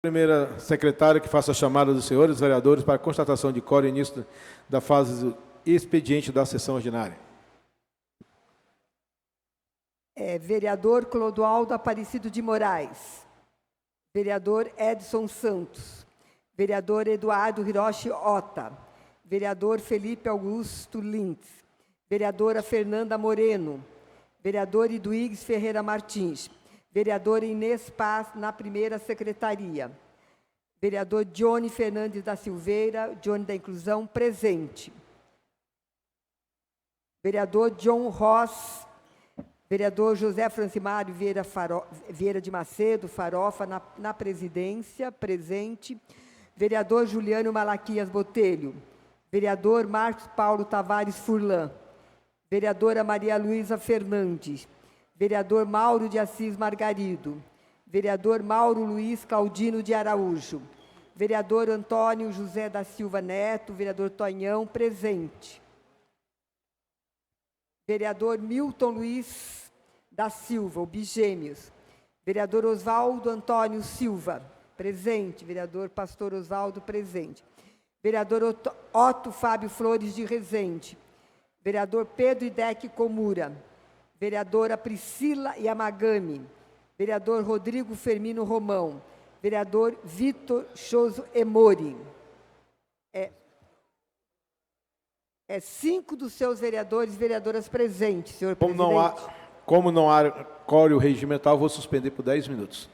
Primeira secretária que faça a chamada dos senhores vereadores para constatação de quórum e início da fase do expediente da sessão ordinária. Vereador Clodoaldo Aparecido de Moraes. Vereador Edson Santos. Vereador Eduardo Hiroshi Ota. Vereador Felipe Augusto Lintz. Vereadora Fernanda Moreno. Vereador Iduígues Ferreira Martins. Vereadora Inês Paz, na primeira secretaria. Vereador Johnny Fernandes da Silveira, Johnny da Inclusão, presente. Vereador John Ross. Vereador José Francimário Vieira de Macedo, Farofa, na presidência, presente. Vereador Juliano Malaquias Botelho. Vereador Marcos Paulo Tavares Furlan. Vereadora Maria Luísa Fernandes. Vereador Mauro de Assis Margarido. Vereador Mauro Luiz Claudino de Araújo. Vereador Antônio José da Silva Neto. Vereador Tonhão, presente. Vereador Milton Luiz da Silva, o Bigêmeos. Vereador Oswaldo Antônio Silva, presente. Vereador Pastor Oswaldo, presente. Vereador Otto Fábio Flores de Rezende. Vereador Pedro Idec Comura. Vereadora Priscila Yamagami. Vereador Rodrigo Fermino Romão. Vereador Vitor Choso Emori. 5 dos seus vereadores e vereadoras presentes, senhor presidente. Como não há quórum regimental, vou suspender por 10 minutos.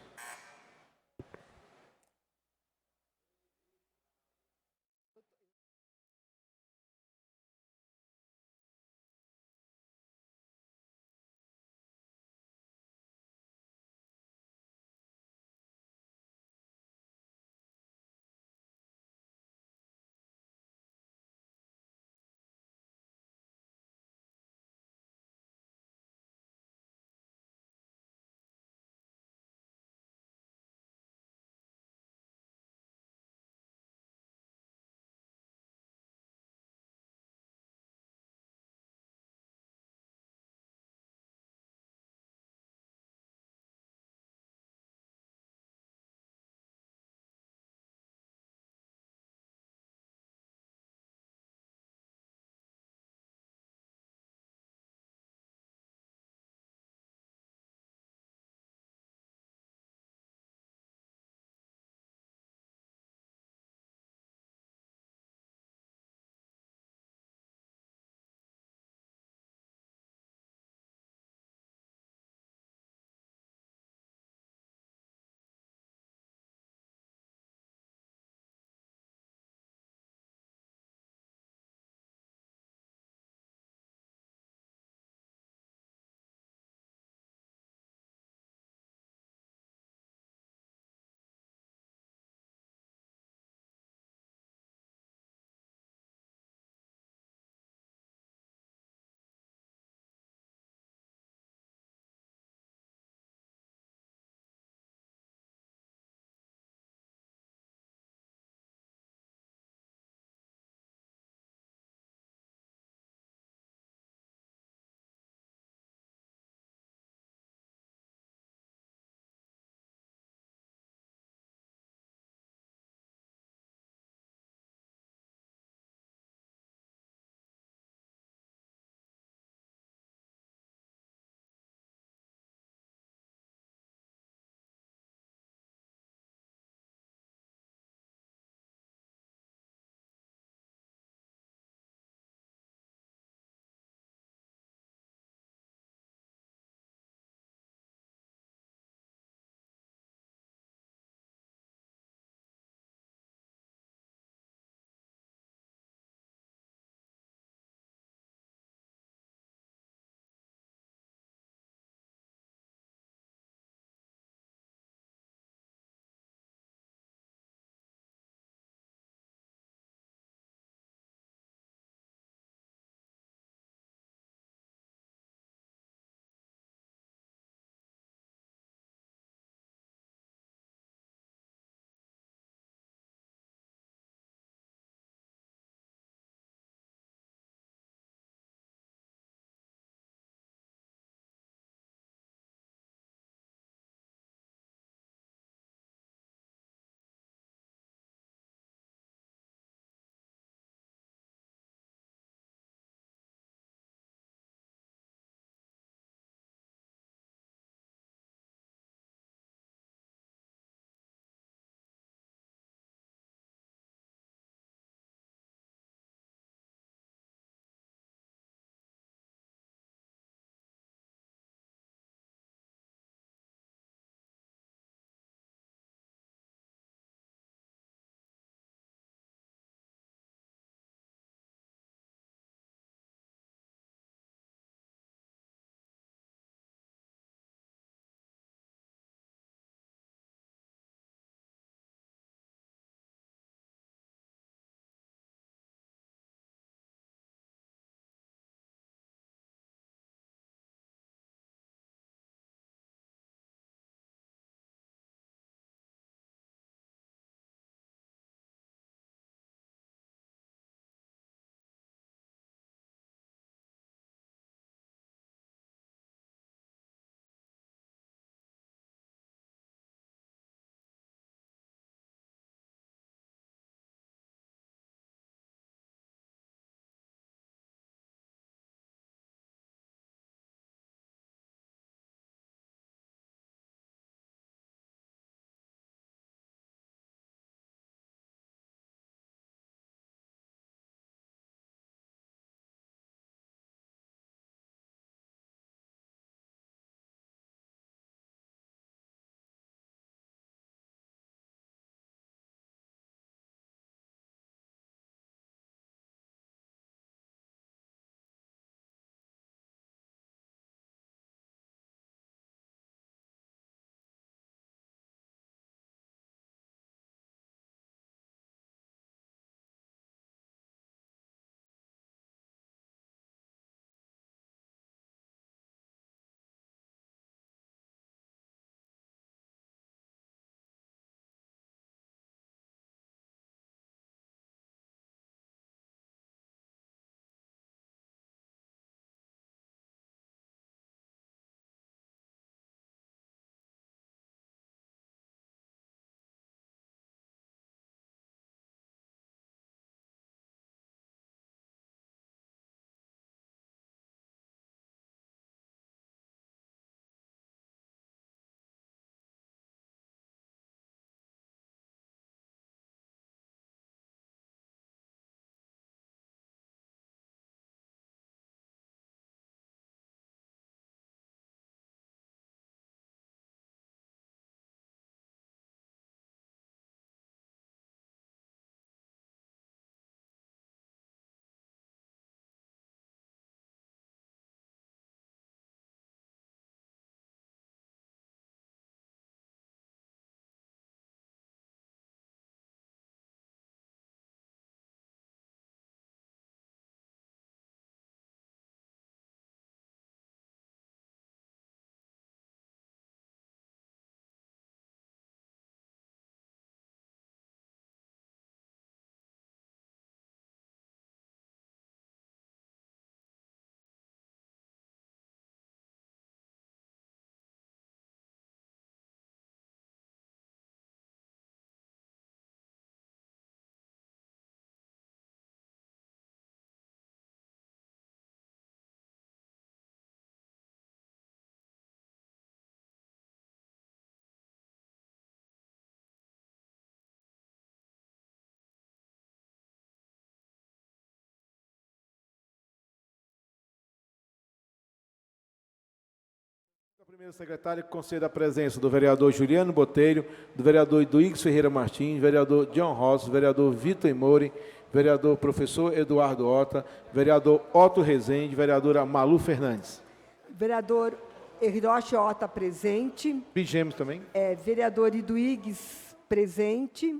Primeiro secretário, que conceda a presença do vereador Juliano Botelho, do vereador Eduígues Ferreira Martins, vereador John Ross, vereador Vitor Emori, vereador professor Eduardo Ota, vereador Otto Rezende, vereadora Malu Fernandes. Vereador Hiroshi Ota, presente. Pigemos também. Vereador Eduígues, presente.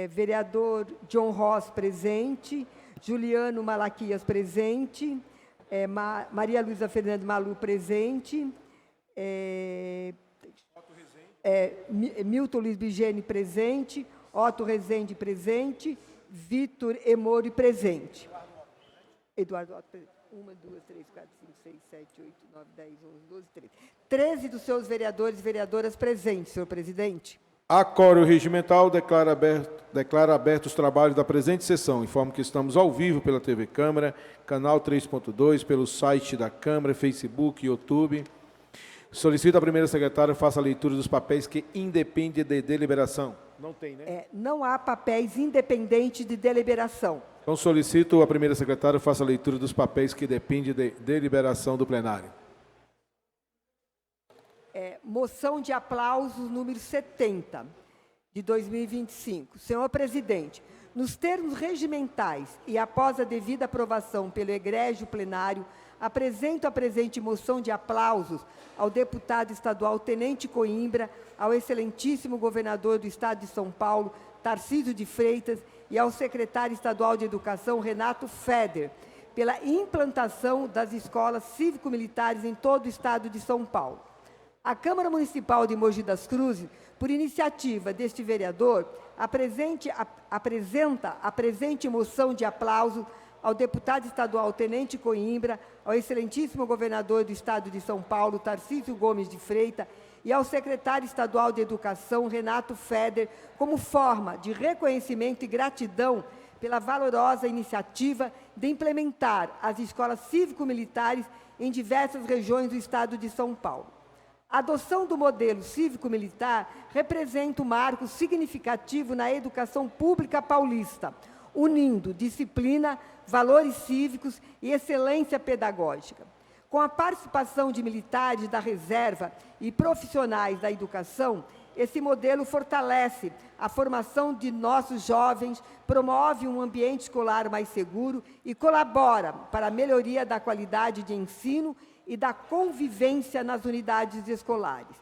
Vereador John Ross, presente. Juliano Malaquias, presente. Maria Luísa Fernandes Malu, presente. Milton Luiz Bigene, presente. Otto Rezende, presente. Vitor Emori, presente. Eduardo Otto, presente. 1, 2, 3, 4, 5, 6, 7, 8, 9, 10, 11, 12, 13. 13 dos seus vereadores e vereadoras presentes, senhor presidente. A Quórum Regimental declara abertos os trabalhos da presente sessão. Informo que estamos ao vivo pela TV Câmara, canal 3.2, pelo site da Câmara, Facebook, YouTube. Solicito a primeira secretária faça a leitura dos papéis que independem de deliberação. Não tem, né? Não há papéis independentes de deliberação. Então solicito a primeira secretária faça a leitura dos papéis que dependem de deliberação do plenário. Moção de aplausos número 70, de 2025. Senhor presidente, nos termos regimentais e após a devida aprovação pelo egrégio plenário, apresento a presente moção de aplausos ao deputado estadual Tenente Coimbra, ao excelentíssimo governador do estado de São Paulo, Tarcísio de Freitas, e ao secretário estadual de Educação, Renato Feder, pela implantação das escolas cívico-militares em todo o estado de São Paulo. A Câmara Municipal de Mogi das Cruzes, por iniciativa deste vereador, apresenta a presente moção de aplauso ao deputado estadual Tenente Coimbra, ao excelentíssimo governador do estado de São Paulo, Tarcísio Gomes de Freitas, e ao secretário estadual de Educação, Renato Feder, como forma de reconhecimento e gratidão pela valorosa iniciativa de implementar as escolas cívico-militares em diversas regiões do estado de São Paulo. A adoção do modelo cívico-militar representa um marco significativo na educação pública paulista, unindo disciplina, valores cívicos e excelência pedagógica. Com a participação de militares da reserva e profissionais da educação, esse modelo fortalece a formação de nossos jovens, promove um ambiente escolar mais seguro e colabora para a melhoria da qualidade de ensino e da convivência nas unidades escolares.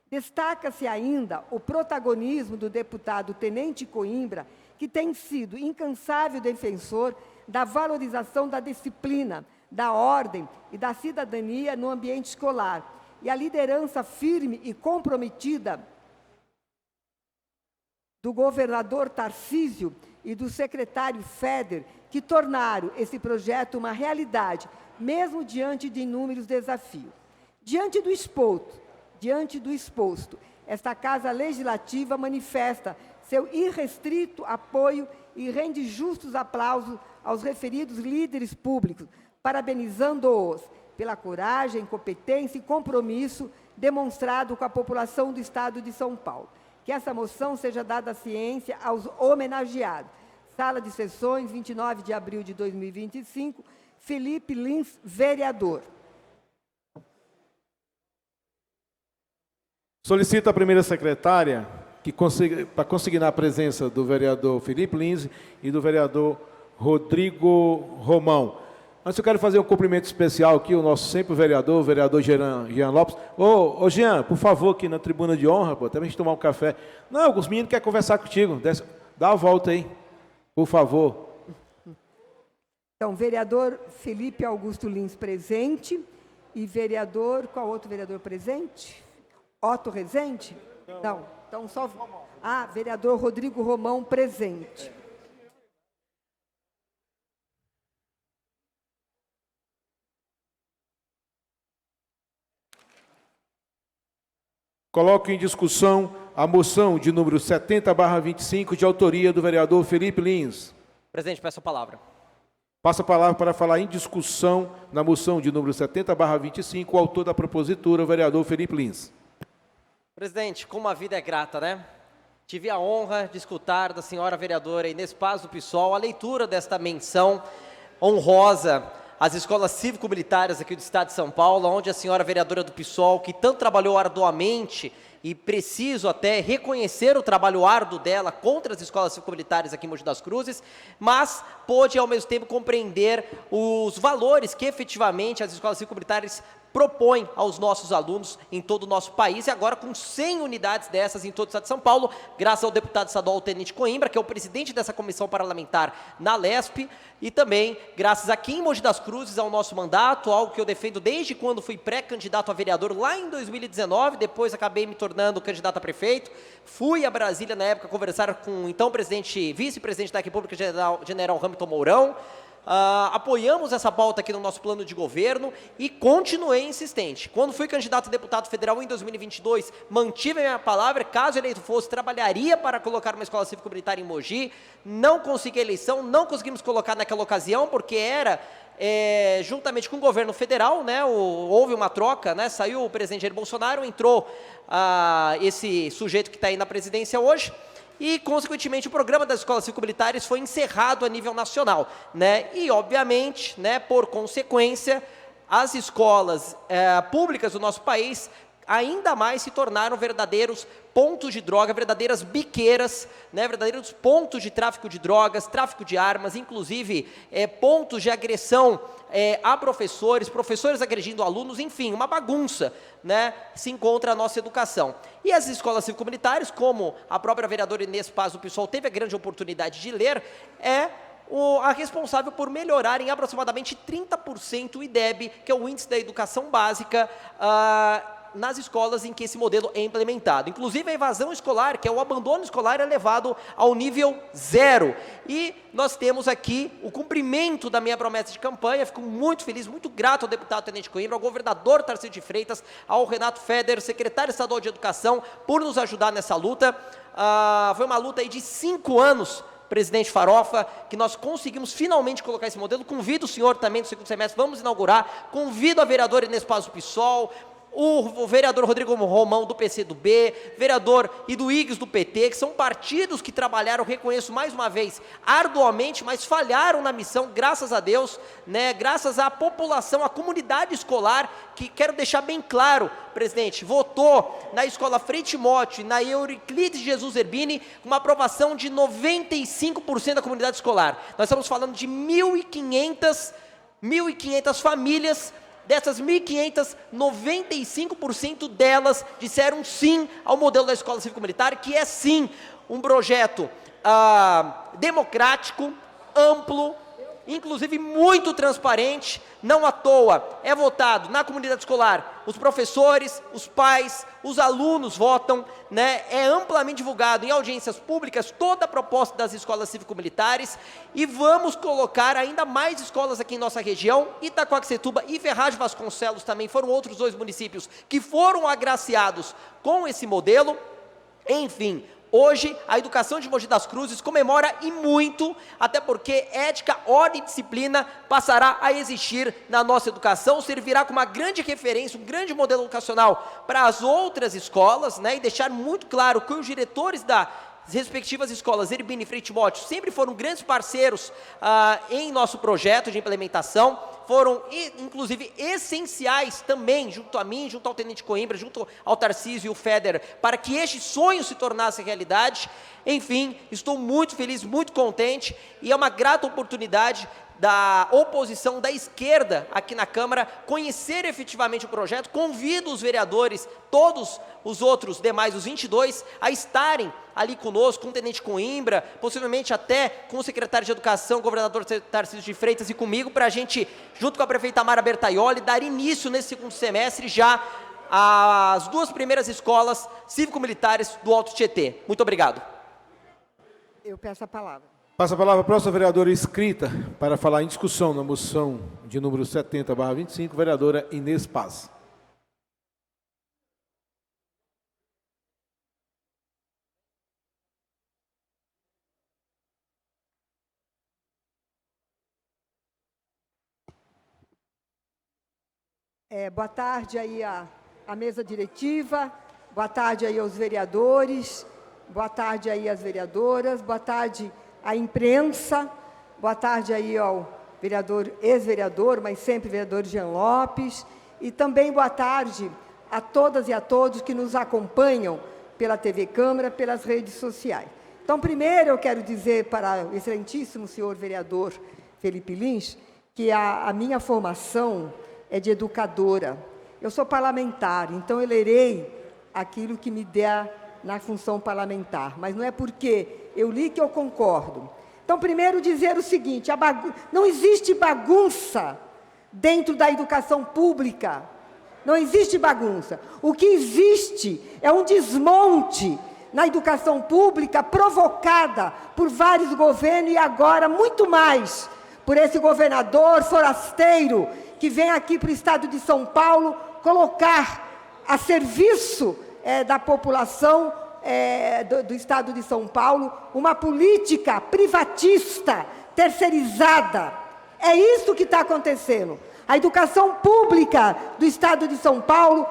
Destaca-se ainda o protagonismo do deputado Tenente Coimbra, que tem sido incansável defensor da valorização da disciplina, da ordem e da cidadania no ambiente escolar, e a liderança firme e comprometida do governador Tarcísio e do secretário Feder, que tornaram esse projeto uma realidade, mesmo diante de inúmeros desafios. Diante do exposto, esta Casa Legislativa manifesta seu irrestrito apoio e rende justos aplausos aos referidos líderes públicos, parabenizando-os pela coragem, competência e compromisso demonstrado com a população do estado de São Paulo. Que essa moção seja dada à ciência aos homenageados. Sala de Sessões, 29 de abril de 2025, Felipe Lins, vereador. Solicito a primeira secretária para consignar a presença do vereador Felipe Lins e do vereador Rodrigo Romão. Antes eu quero fazer um cumprimento especial aqui, o nosso sempre vereador, o vereador Jean Lopes. Ô Jean, por favor, aqui na tribuna de honra, até a gente tomar um café. Não, os meninos querem conversar contigo. Dá a volta aí, por favor. Então, vereador Felipe Augusto Lins presente e vereador, qual outro vereador presente? Otto Rezende? Não, então só... vereador Rodrigo Romão presente. Coloco em discussão a moção de número 70/25, de autoria do vereador Felipe Lins. Presidente, peço a palavra. Passo a palavra para falar em discussão na moção de número 70/25, o autor da propositura, o vereador Felipe Lins. Presidente, como a vida é grata, né? Tive a honra de escutar da senhora vereadora Inês Paz do PSOL a leitura desta menção honrosa as escolas cívico-militares aqui do estado de São Paulo, onde a senhora vereadora do PSOL, que tanto trabalhou arduamente, e preciso até reconhecer o trabalho árduo dela contra as escolas cívico-militares aqui em Mogi das Cruzes, mas pôde ao mesmo tempo compreender os valores que efetivamente as escolas cívico-militares propõem aos nossos alunos em todo o nosso país, e agora com 100 unidades dessas em todo o estado de São Paulo, graças ao deputado estadual Tenente Coimbra, que é o presidente dessa comissão parlamentar na LESP, e também graças aqui em Mogi das Cruzes ao nosso mandato, algo que eu defendo desde quando fui pré-candidato a vereador lá em 2019, depois acabei me tornando candidato a prefeito, fui a Brasília na época conversar com o então vice-presidente da República, General Hamilton Mourão. Apoiamos essa pauta aqui no nosso plano de governo e continuei insistente. Quando fui candidato a deputado federal em 2022, mantive a minha palavra, caso eleito fosse, trabalharia para colocar uma escola cívico-militar em Mogi. Não consegui a eleição, não conseguimos colocar naquela ocasião, porque era juntamente com o governo federal, né, houve uma troca, né, saiu o presidente Jair Bolsonaro, entrou esse sujeito que está aí na presidência hoje, e, consequentemente, o programa das escolas cívico-militares foi encerrado a nível nacional, né? E, obviamente, né, por consequência, as escolas públicas do nosso país ainda mais se tornaram verdadeiros pontos de droga, verdadeiras biqueiras, né, verdadeiros pontos de tráfico de drogas, tráfico de armas, inclusive pontos de agressão a professores agredindo alunos, enfim, uma bagunça, né, se encontra a nossa educação. E as escolas cívico-militares, como a própria vereadora Inês Paz do PSOL teve a grande oportunidade de ler, a responsável por melhorar em aproximadamente 30% o IDEB, que é o Índice da Educação Básica, nas escolas em que esse modelo é implementado. Inclusive a evasão escolar, que é o abandono escolar, é levado ao nível 0. E nós temos aqui o cumprimento da minha promessa de campanha. Fico muito feliz, muito grato ao deputado Tenente Coimbra, ao governador Tarcísio de Freitas, ao Renato Feder, secretário estadual de Educação, por nos ajudar nessa luta. Foi uma luta aí de 5 anos, presidente Farofa, que nós conseguimos finalmente colocar esse modelo. Convido o senhor também do segundo semestre, vamos inaugurar. Convido a vereadora Inês Paz do PSOL, o vereador Rodrigo Romão do PCdoB, vereador e do IGS do PT, que são partidos que trabalharam, reconheço mais uma vez, arduamente, mas falharam na missão, graças a Deus, né, graças à população, à comunidade escolar, que quero deixar bem claro, presidente, votou na escola Frei Timóteo e na Euriclides Jesus Zerbini com uma aprovação de 95% da comunidade escolar. Nós estamos falando de 1.500 famílias. Dessas 1.500, 95% delas disseram sim ao modelo da escola cívico-militar, que é sim um projeto democrático, amplo, inclusive muito transparente, não à toa, é votado na comunidade escolar, os professores, os pais, os alunos votam, né? É amplamente divulgado em audiências públicas toda a proposta das escolas cívico-militares, e vamos colocar ainda mais escolas aqui em nossa região. Itaquaquecetuba e Ferraz de Vasconcelos também foram outros 2 municípios que foram agraciados com esse modelo. Enfim, hoje, a educação de Mogi das Cruzes comemora e muito, até porque ética, ordem e disciplina passará a existir na nossa educação, servirá como uma grande referência, um grande modelo educacional para as outras escolas, né, e deixar muito claro que os diretores das respectivas escolas, Zerbini e Frei Timóteo, sempre foram grandes parceiros em nosso projeto de implementação, foram inclusive essenciais também, junto a mim, junto ao Tenente Coimbra, junto ao Tarcísio e o Feder, para que este sonho se tornasse realidade. Enfim, estou muito feliz, muito contente, e é uma grata oportunidade da oposição, da esquerda aqui na Câmara, conhecer efetivamente o projeto. Convido os vereadores, todos os outros demais, os 22, a estarem ali conosco, com o Tenente Coimbra, possivelmente até com o secretário de Educação, o governador Tarcísio de Freitas, e comigo, para a gente, junto com a prefeita Mara Bertaioli, dar início nesse segundo semestre já às 2 primeiras escolas cívico-militares do Alto Tietê. Muito obrigado. Eu peço a palavra. Passa a palavra à próxima vereadora inscrita para falar em discussão na moção de número 70/25, vereadora Inês Paz. Boa tarde aí à mesa diretiva, boa tarde aí aos vereadores, boa tarde aí às vereadoras, boa tarde à imprensa, boa tarde aí ao ex-vereador, mas sempre vereador Jean Lopes, e também boa tarde a todas e a todos que nos acompanham pela TV Câmara, pelas redes sociais. Então, primeiro eu quero dizer para o excelentíssimo senhor vereador Felipe Lins, que a minha formação é de educadora. Eu sou parlamentar, então eu lerei aquilo que me der na função parlamentar, mas não é porque eu li que eu concordo. Então, primeiro dizer o seguinte, não existe bagunça dentro da educação pública, não existe bagunça. O que existe é um desmonte na educação pública provocada por vários governos e agora muito mais por esse governador forasteiro que vem aqui para o estado de São Paulo colocar a serviço da população do estado de São Paulo uma política privatista, terceirizada. É isso que está acontecendo. A educação pública do estado de São Paulo,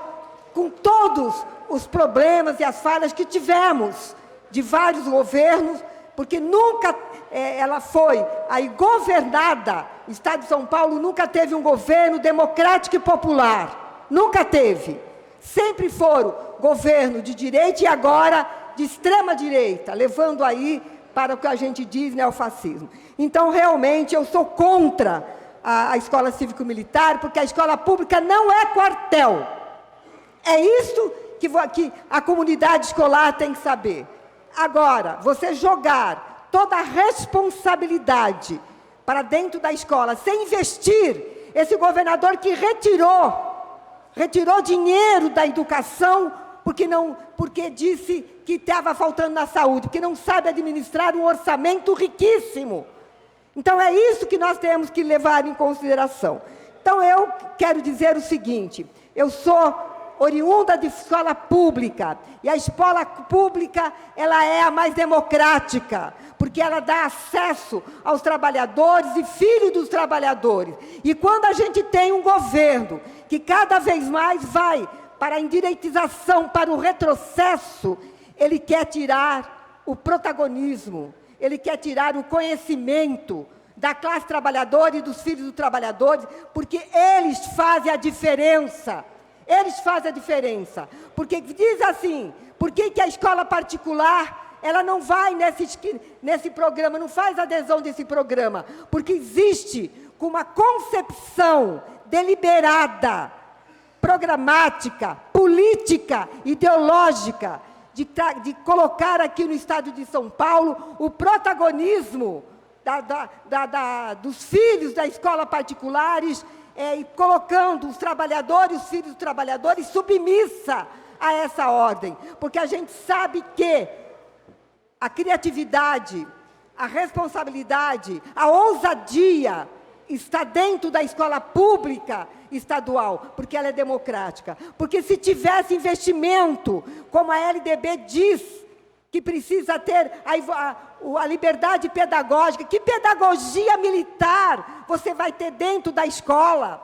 com todos os problemas e as falhas que tivemos de vários governos, porque nunca ela foi aí governada, o estado de São Paulo nunca teve um governo democrático e popular, nunca teve. Sempre foram governo de direita e agora de extrema direita, levando aí para o que a gente diz neofascismo. Então, realmente, eu sou contra a escola cívico-militar, porque a escola pública não é quartel. É isso que a comunidade escolar tem que saber. Agora, você jogar toda a responsabilidade para dentro da escola, sem investir, esse governador que retirou dinheiro da educação, porque disse que estava faltando na saúde, porque não sabe administrar um orçamento riquíssimo. Então, é isso que nós temos que levar em consideração. Então, eu quero dizer o seguinte, eu sou oriunda de escola pública, e a escola pública, ela é a mais democrática, porque ela dá acesso aos trabalhadores e filhos dos trabalhadores. E quando a gente tem um governo que cada vez mais vai para a endireitização, para o retrocesso, ele quer tirar o protagonismo, ele quer tirar o conhecimento da classe trabalhadora e dos filhos dos trabalhadores, porque eles fazem a diferença. Eles fazem a diferença. Porque diz assim, por que a escola particular, ela não vai nesse programa, não faz adesão desse programa? Porque existe uma concepção deliberada, programática, política, ideológica, de colocar aqui no estado de São Paulo o protagonismo dos filhos da escola particulares, e colocando os trabalhadores, os filhos dos trabalhadores, submissa a essa ordem. Porque a gente sabe que a criatividade, a responsabilidade, a ousadia está dentro da escola pública estadual, porque ela é democrática. Porque se tivesse investimento, como a LDB diz, que precisa ter a liberdade pedagógica. Que pedagogia militar você vai ter dentro da escola?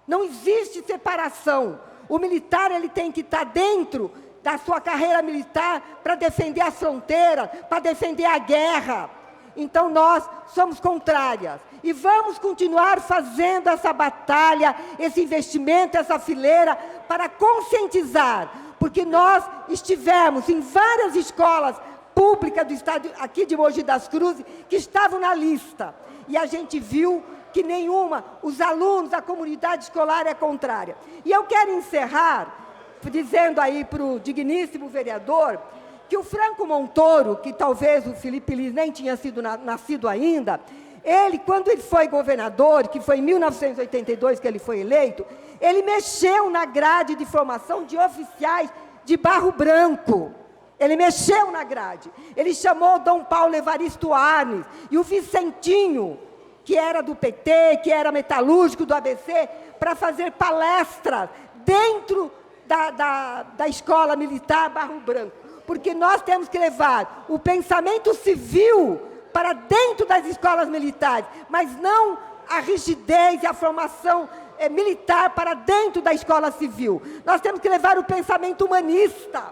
Não existe separação. O militar ele tem que estar dentro da sua carreira militar para defender as fronteiras, para defender a guerra. Então, nós somos contrárias. E vamos continuar fazendo essa batalha, esse investimento, essa fileira, para conscientizar. Porque nós estivemos em várias escolas públicas do estado, aqui de Mogi das Cruzes, que estavam na lista. E a gente viu que nenhuma, os alunos, a comunidade escolar é contrária. E eu quero encerrar dizendo aí para o digníssimo vereador que o Franco Montoro, que talvez o Felipe Lins nem tinha sido nascido ainda, ele, quando ele foi governador, que foi em 1982 que ele foi eleito, ele mexeu na grade de formação de oficiais de Barro Branco. Ele mexeu na grade. Ele chamou Dom Paulo Evaristo Arnes e o Vicentinho, que era do PT, que era metalúrgico do ABC, para fazer palestras dentro da escola militar Barro Branco. Porque nós temos que levar o pensamento civil para dentro das escolas militares, mas não a rigidez e a formação militar para dentro da escola civil. Nós temos que levar o pensamento humanista,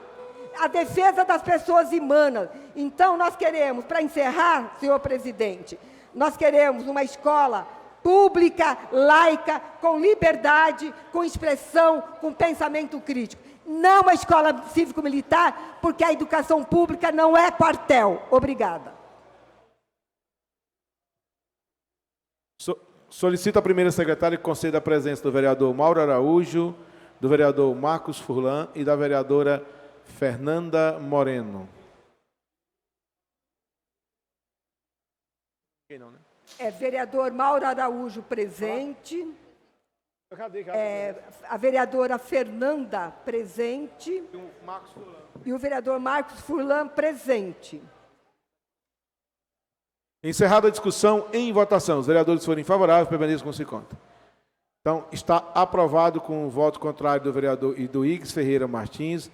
a defesa das pessoas humanas. Então, nós queremos, para encerrar, senhor presidente, nós queremos uma escola pública, laica, com liberdade, com expressão, com pensamento crítico. Não uma escola cívico-militar, porque a educação pública não é quartel. Obrigada. Solicito a primeira secretária que conceda a presença do vereador Mauro Araújo, do vereador Marcos Furlan e da vereadora Fernanda Moreno. Vereador Mauro Araújo presente. A vereadora Fernanda presente. E o vereador Marcos Furlan presente. Encerrada a discussão, em votação. Os vereadores forem favoráveis, permaneçam como se conta. Então, está aprovado com o voto contrário do vereador Iduígues Ferreira Martins,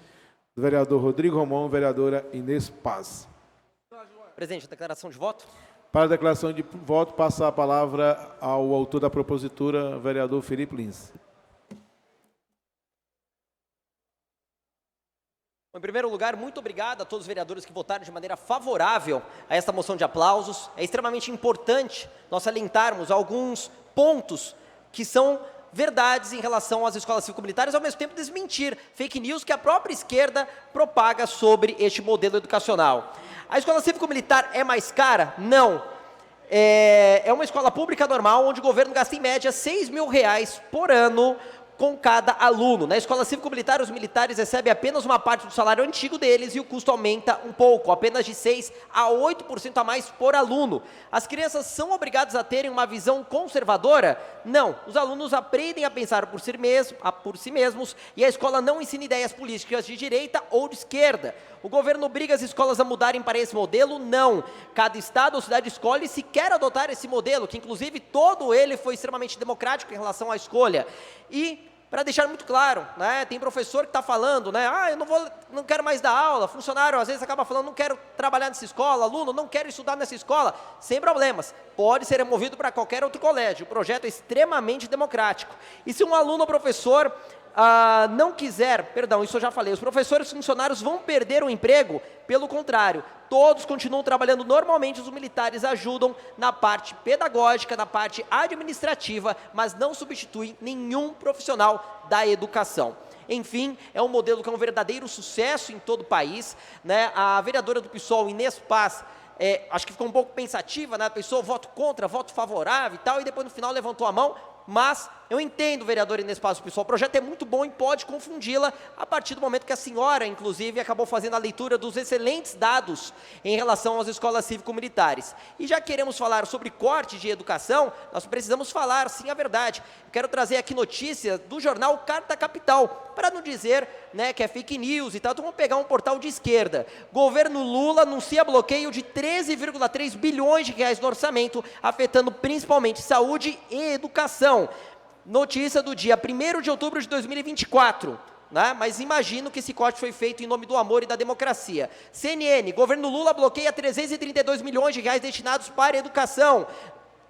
do vereador Rodrigo Romão, vereadora Inês Paz. Presidente, a declaração de voto. Para a declaração de voto, passa a palavra ao autor da propositura, vereador Felipe Lins. Em primeiro lugar, muito obrigado a todos os vereadores que votaram de maneira favorável a esta moção de aplausos. É extremamente importante nós salientarmos alguns pontos que são verdades em relação às escolas cívico-militares, ao mesmo tempo desmentir fake news que a própria esquerda propaga sobre este modelo educacional. A escola cívico-militar é mais cara? Não. É uma escola pública normal, onde o governo gasta em média R$6 mil por ano com cada aluno. Na escola cívico-militar, os militares recebem apenas uma parte do salário antigo deles e o custo aumenta um pouco, apenas de 6% a 8% a mais por aluno. As crianças são obrigadas a terem uma visão conservadora? Não. Os alunos aprendem a pensar por si mesmos e a escola não ensina ideias políticas de direita ou de esquerda. O governo obriga as escolas a mudarem para esse modelo? Não. Cada estado ou cidade escolhe se quer adotar esse modelo, que inclusive todo ele foi extremamente democrático em relação à escolha. E, para deixar muito claro, né, tem professor que está falando, né, eu não quero mais dar aula, funcionário às vezes acaba falando, não quero trabalhar nessa escola, aluno, não quero estudar nessa escola, sem problemas, pode ser removido para qualquer outro colégio, o projeto é extremamente democrático. E se um aluno ou professor não quiser, perdão, isso eu já falei, os professores e funcionários vão perder o emprego, pelo contrário, todos continuam trabalhando normalmente, os militares ajudam na parte pedagógica, na parte administrativa, mas não substituem nenhum profissional da educação. Enfim, é um modelo que é um verdadeiro sucesso em todo o país, né? A vereadora do PSOL, Inês Paz, acho que ficou um pouco pensativa, né? Pensou, voto contra, voto favorável e tal, e depois no final levantou a mão. Mas eu entendo, vereador Inês Paz, pessoal, o projeto é muito bom e pode confundi-la a partir do momento que a senhora, inclusive, acabou fazendo a leitura dos excelentes dados em relação às escolas cívico-militares. E já queremos falar sobre corte de educação, nós precisamos falar, sim, a verdade. Eu quero trazer aqui notícias do jornal Carta Capital, para não dizer, né, que é fake news e tal, então vamos pegar um portal de esquerda. Governo Lula anuncia bloqueio de 13,3 bilhões de reais no orçamento, afetando principalmente saúde e educação. Notícia do dia 1º de outubro de 2024, né? Mas imagino que esse corte foi feito em nome do amor e da democracia. CNN, governo Lula bloqueia 332 milhões de reais destinados para a educação.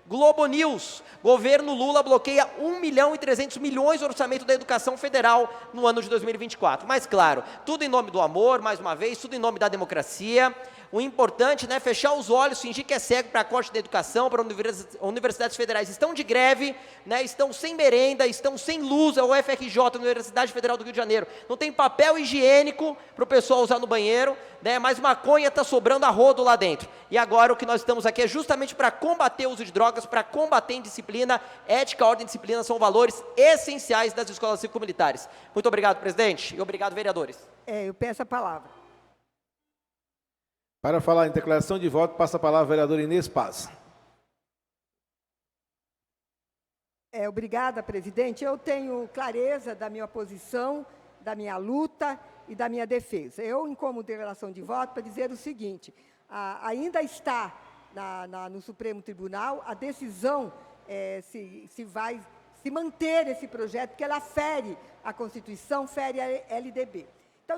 Globo News, governo Lula bloqueia 1.300 milhões do orçamento da educação federal no ano de 2024. Mas claro, tudo em nome do amor, mais uma vez, tudo em nome da democracia. O importante, né, fechar os olhos, fingir que é cego para a corte da educação, para universidades federais estão de greve, né, estão sem merenda, estão sem luz, a UFRJ, a Universidade Federal do Rio de Janeiro, não tem papel higiênico para o pessoal usar no banheiro, né, mas maconha está sobrando a rodo lá dentro. E agora o que nós estamos aqui é justamente para combater o uso de drogas, para combater a indisciplina, ética, ordem e disciplina são valores essenciais das escolas cívico-militares. Muito obrigado, presidente, e obrigado, vereadores. Eu peço a palavra. Para falar em declaração de voto, passa a palavra a vereadora Inês Paz. Obrigada, presidente. Eu tenho clareza da minha posição, da minha luta e da minha defesa. Eu, como declaração de voto, para dizer o seguinte, ainda está no Supremo Tribunal a decisão se vai se manter esse projeto, porque ela fere a Constituição, fere a LDB. Então,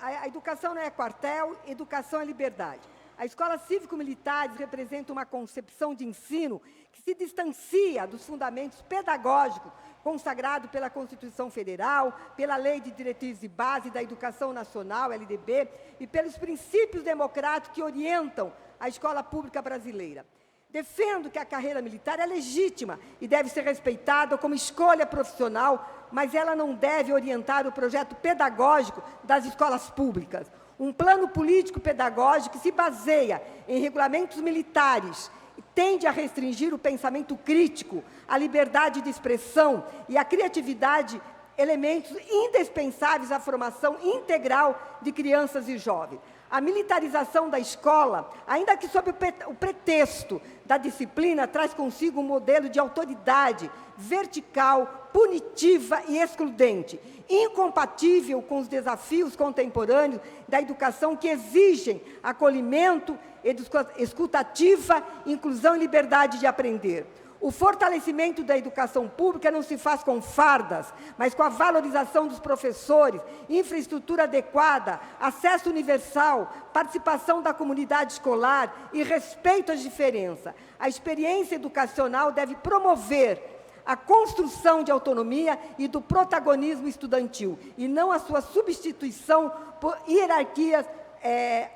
a educação não é quartel, educação é liberdade. A escola cívico-militares representa uma concepção de ensino que se distancia dos fundamentos pedagógicos consagrados pela Constituição Federal, pela Lei de Diretrizes e Base da Educação Nacional, LDB, e pelos princípios democráticos que orientam a escola pública brasileira. Defendo que a carreira militar é legítima e deve ser respeitada como escolha profissional, mas ela não deve orientar o projeto pedagógico das escolas públicas. Um plano político-pedagógico que se baseia em regulamentos militares tende a restringir o pensamento crítico, a liberdade de expressão e a criatividade, elementos indispensáveis à formação integral de crianças e jovens. A militarização da escola, ainda que sob o pretexto da disciplina, traz consigo um modelo de autoridade vertical, punitiva e excludente, incompatível com os desafios contemporâneos da educação que exigem acolhimento, escutativa, inclusão e liberdade de aprender. O fortalecimento da educação pública não se faz com fardas, mas com a valorização dos professores, infraestrutura adequada, acesso universal, participação da comunidade escolar e respeito às diferenças. A experiência educacional deve promover a construção de autonomia e do protagonismo estudantil, e não a sua substituição por hierarquias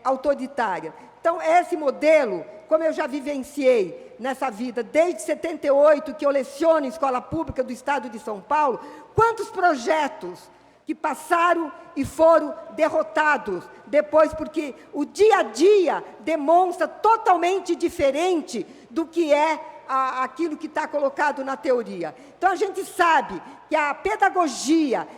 autoritárias. Então, esse modelo, como eu já vivenciei nessa vida, desde 78, que eu leciono em escola pública do Estado de São Paulo, quantos projetos que passaram e foram derrotados depois, porque o dia a dia demonstra totalmente diferente do que é aquilo que está colocado na teoria. Então, a gente sabe que a pedagogia,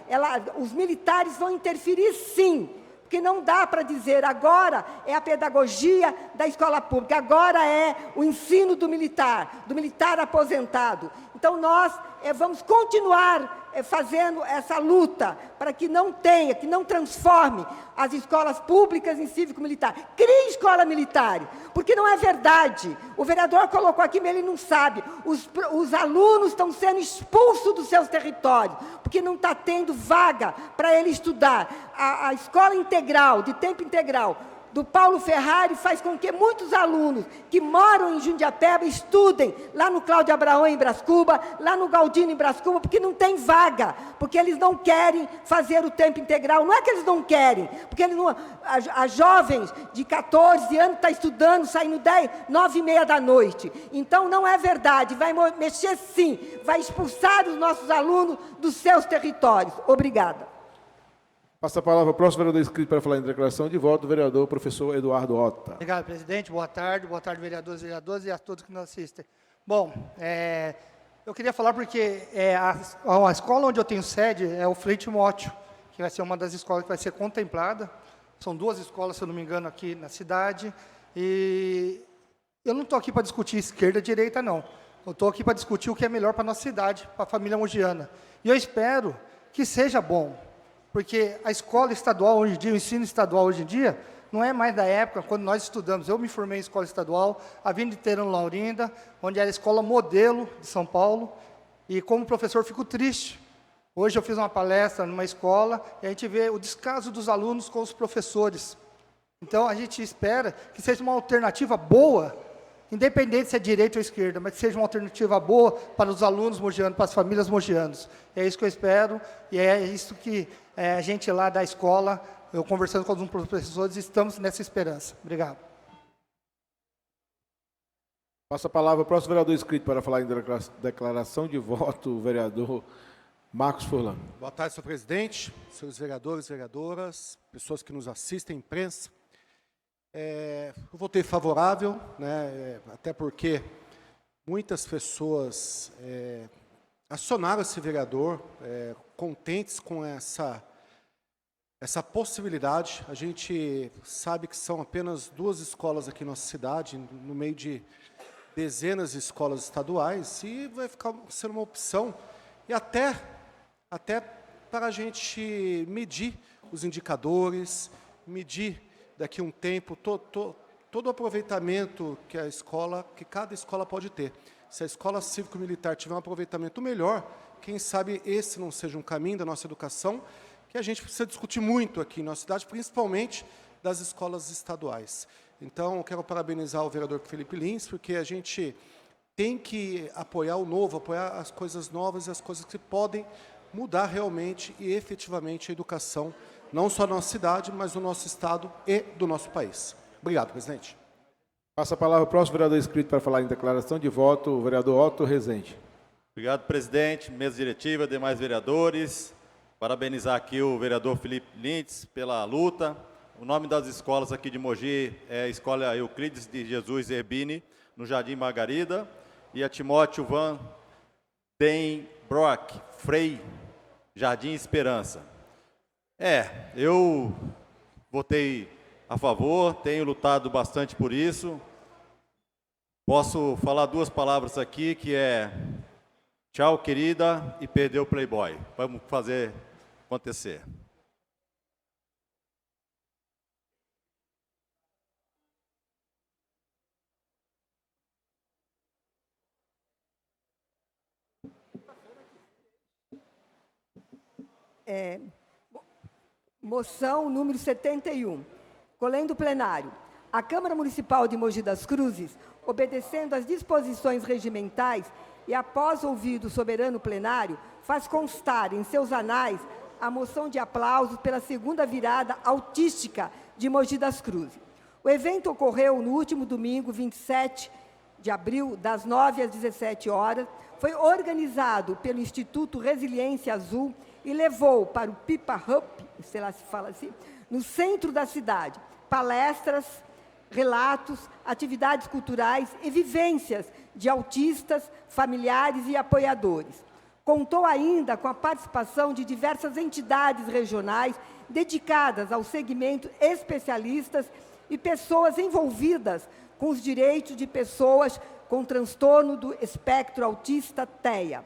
os militares vão interferir sim, porque não dá para dizer agora é a pedagogia da escola pública, agora é o ensino do militar aposentado. Então, nós vamos continuar fazendo essa luta para que não tenha, que não transforme as escolas públicas em cívico-militar. Crie escola militar, porque não é verdade. O vereador colocou aqui, mas ele não sabe. Os alunos estão sendo expulsos dos seus territórios, porque não está tendo vaga para ele estudar. A escola integral, de tempo integral, do Paulo Ferrari faz com que muitos alunos que moram em Jundiapeba estudem lá no Cláudio Abraão em Brás Cubas, lá no Galdino em Brás Cubas, porque não tem vaga, porque eles não querem fazer o tempo integral. Não é que eles não querem, porque eles não, as jovens de 14 anos estão estudando, saindo 9h30 da noite. Então, não é verdade, vai mexer sim, vai expulsar os nossos alunos dos seus territórios. Obrigada. Passa a palavra ao próximo vereador inscrito para falar em declaração de voto, o vereador professor Eduardo Ota. Obrigado, presidente. Boa tarde, vereadores e vereadoras e a todos que nos assistem. Bom, eu queria falar porque a escola onde eu tenho sede é o Frei Timóteo, que vai ser uma das escolas que vai ser contemplada. São 2 escolas, se eu não me engano, aqui na cidade. E eu não estou aqui para discutir esquerda e direita, não. Eu estou aqui para discutir o que é melhor para a nossa cidade, para a família mogiana. E eu espero que seja bom. Porque a escola estadual hoje em dia, o ensino estadual hoje em dia, não é mais da época quando nós estudamos. Eu me formei em escola estadual, a Avenida Terano Laurinda, onde era a escola modelo de São Paulo, e como professor fico triste. Hoje eu fiz uma palestra numa escola e a gente vê o descaso dos alunos com os professores. Então a gente espera que seja uma alternativa boa, independente se é direita ou esquerda, mas que seja uma alternativa boa para os alunos mogianos, para as famílias mogianas. É isso que eu espero e é isso que a gente lá da escola, eu conversando com alguns professores, estamos nessa esperança. Obrigado. Passa a palavra ao próximo vereador inscrito para falar em declaração de voto, o vereador Marcos Furlan. Boa tarde, senhor presidente, senhores vereadores e vereadoras, pessoas que nos assistem, imprensa. Eu votei favorável, né, até porque muitas pessoas acionaram esse vereador, contentes com essa possibilidade. A gente sabe que são apenas 2 escolas aqui na nossa cidade, no meio de dezenas de escolas estaduais, e vai ficar sendo uma opção, e até para a gente medir os indicadores, medir daqui a um tempo todo o aproveitamento que cada escola pode ter. Se a escola cívico-militar tiver um aproveitamento melhor, quem sabe esse não seja um caminho da nossa educação, que a gente precisa discutir muito aqui na nossa cidade, principalmente das escolas estaduais. Então, eu quero parabenizar o vereador Felipe Lins, porque a gente tem que apoiar o novo, apoiar as coisas novas e as coisas que podem mudar realmente e efetivamente a educação, não só da nossa cidade, mas do nosso estado e do nosso país. Obrigado, presidente. Passa a palavra ao próximo vereador inscrito para falar em declaração de voto, o vereador Otto Rezende. Obrigado, presidente, mesa diretiva, demais vereadores. Parabenizar aqui o vereador Felipe Lintz pela luta. O nome das escolas aqui de Mogi é a Escola Euclides de Jesus Herbini, no Jardim Margarida, e a Timóteo Van Den Broek Frei, Jardim Esperança. Eu votei a favor, tenho lutado bastante por isso. Posso falar duas palavras aqui, que é tchau, querida, e perdeu o Playboy. Vamos fazer acontecer. Moção número 71. Colendo plenário. A Câmara Municipal de Mogi das Cruzes, obedecendo às disposições regimentais e após ouvido o soberano plenário, faz constar em seus anais a moção de aplausos pela segunda virada autística de Mogi das Cruzes. O evento ocorreu no último domingo, 27 de abril, das 9 às 17 horas, foi organizado pelo Instituto Resiliência Azul e levou para o Pipa Hub, sei lá se fala assim, no centro da cidade, palestras, relatos, atividades culturais e vivências de autistas, familiares e apoiadores. Contou ainda com a participação de diversas entidades regionais dedicadas ao segmento especialistas e pessoas envolvidas com os direitos de pessoas com transtorno do espectro autista TEA.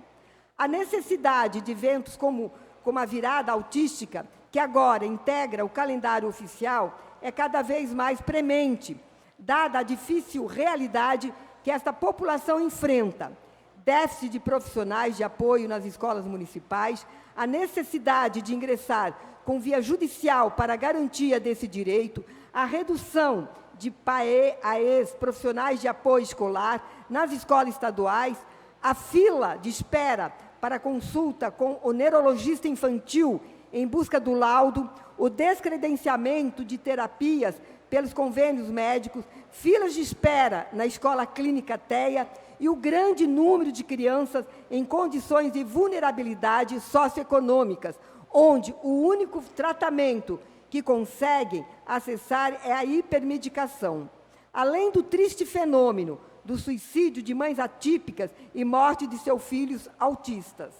A necessidade de eventos como a virada autística, que agora integra o calendário oficial, é cada vez mais premente, dada a difícil realidade que esta população enfrenta. Déficit de profissionais de apoio nas escolas municipais, a necessidade de ingressar com via judicial para a garantia desse direito, a redução de PAE, AES, profissionais de apoio escolar, nas escolas estaduais, a fila de espera para consulta com o neurologista infantil em busca do laudo, o descredenciamento de terapias pelos convênios médicos, filas de espera na escola clínica TEA e o grande número de crianças em condições de vulnerabilidade socioeconômicas, onde o único tratamento que conseguem acessar é a hipermedicação. Além do triste fenômeno do suicídio de mães atípicas e morte de seus filhos autistas.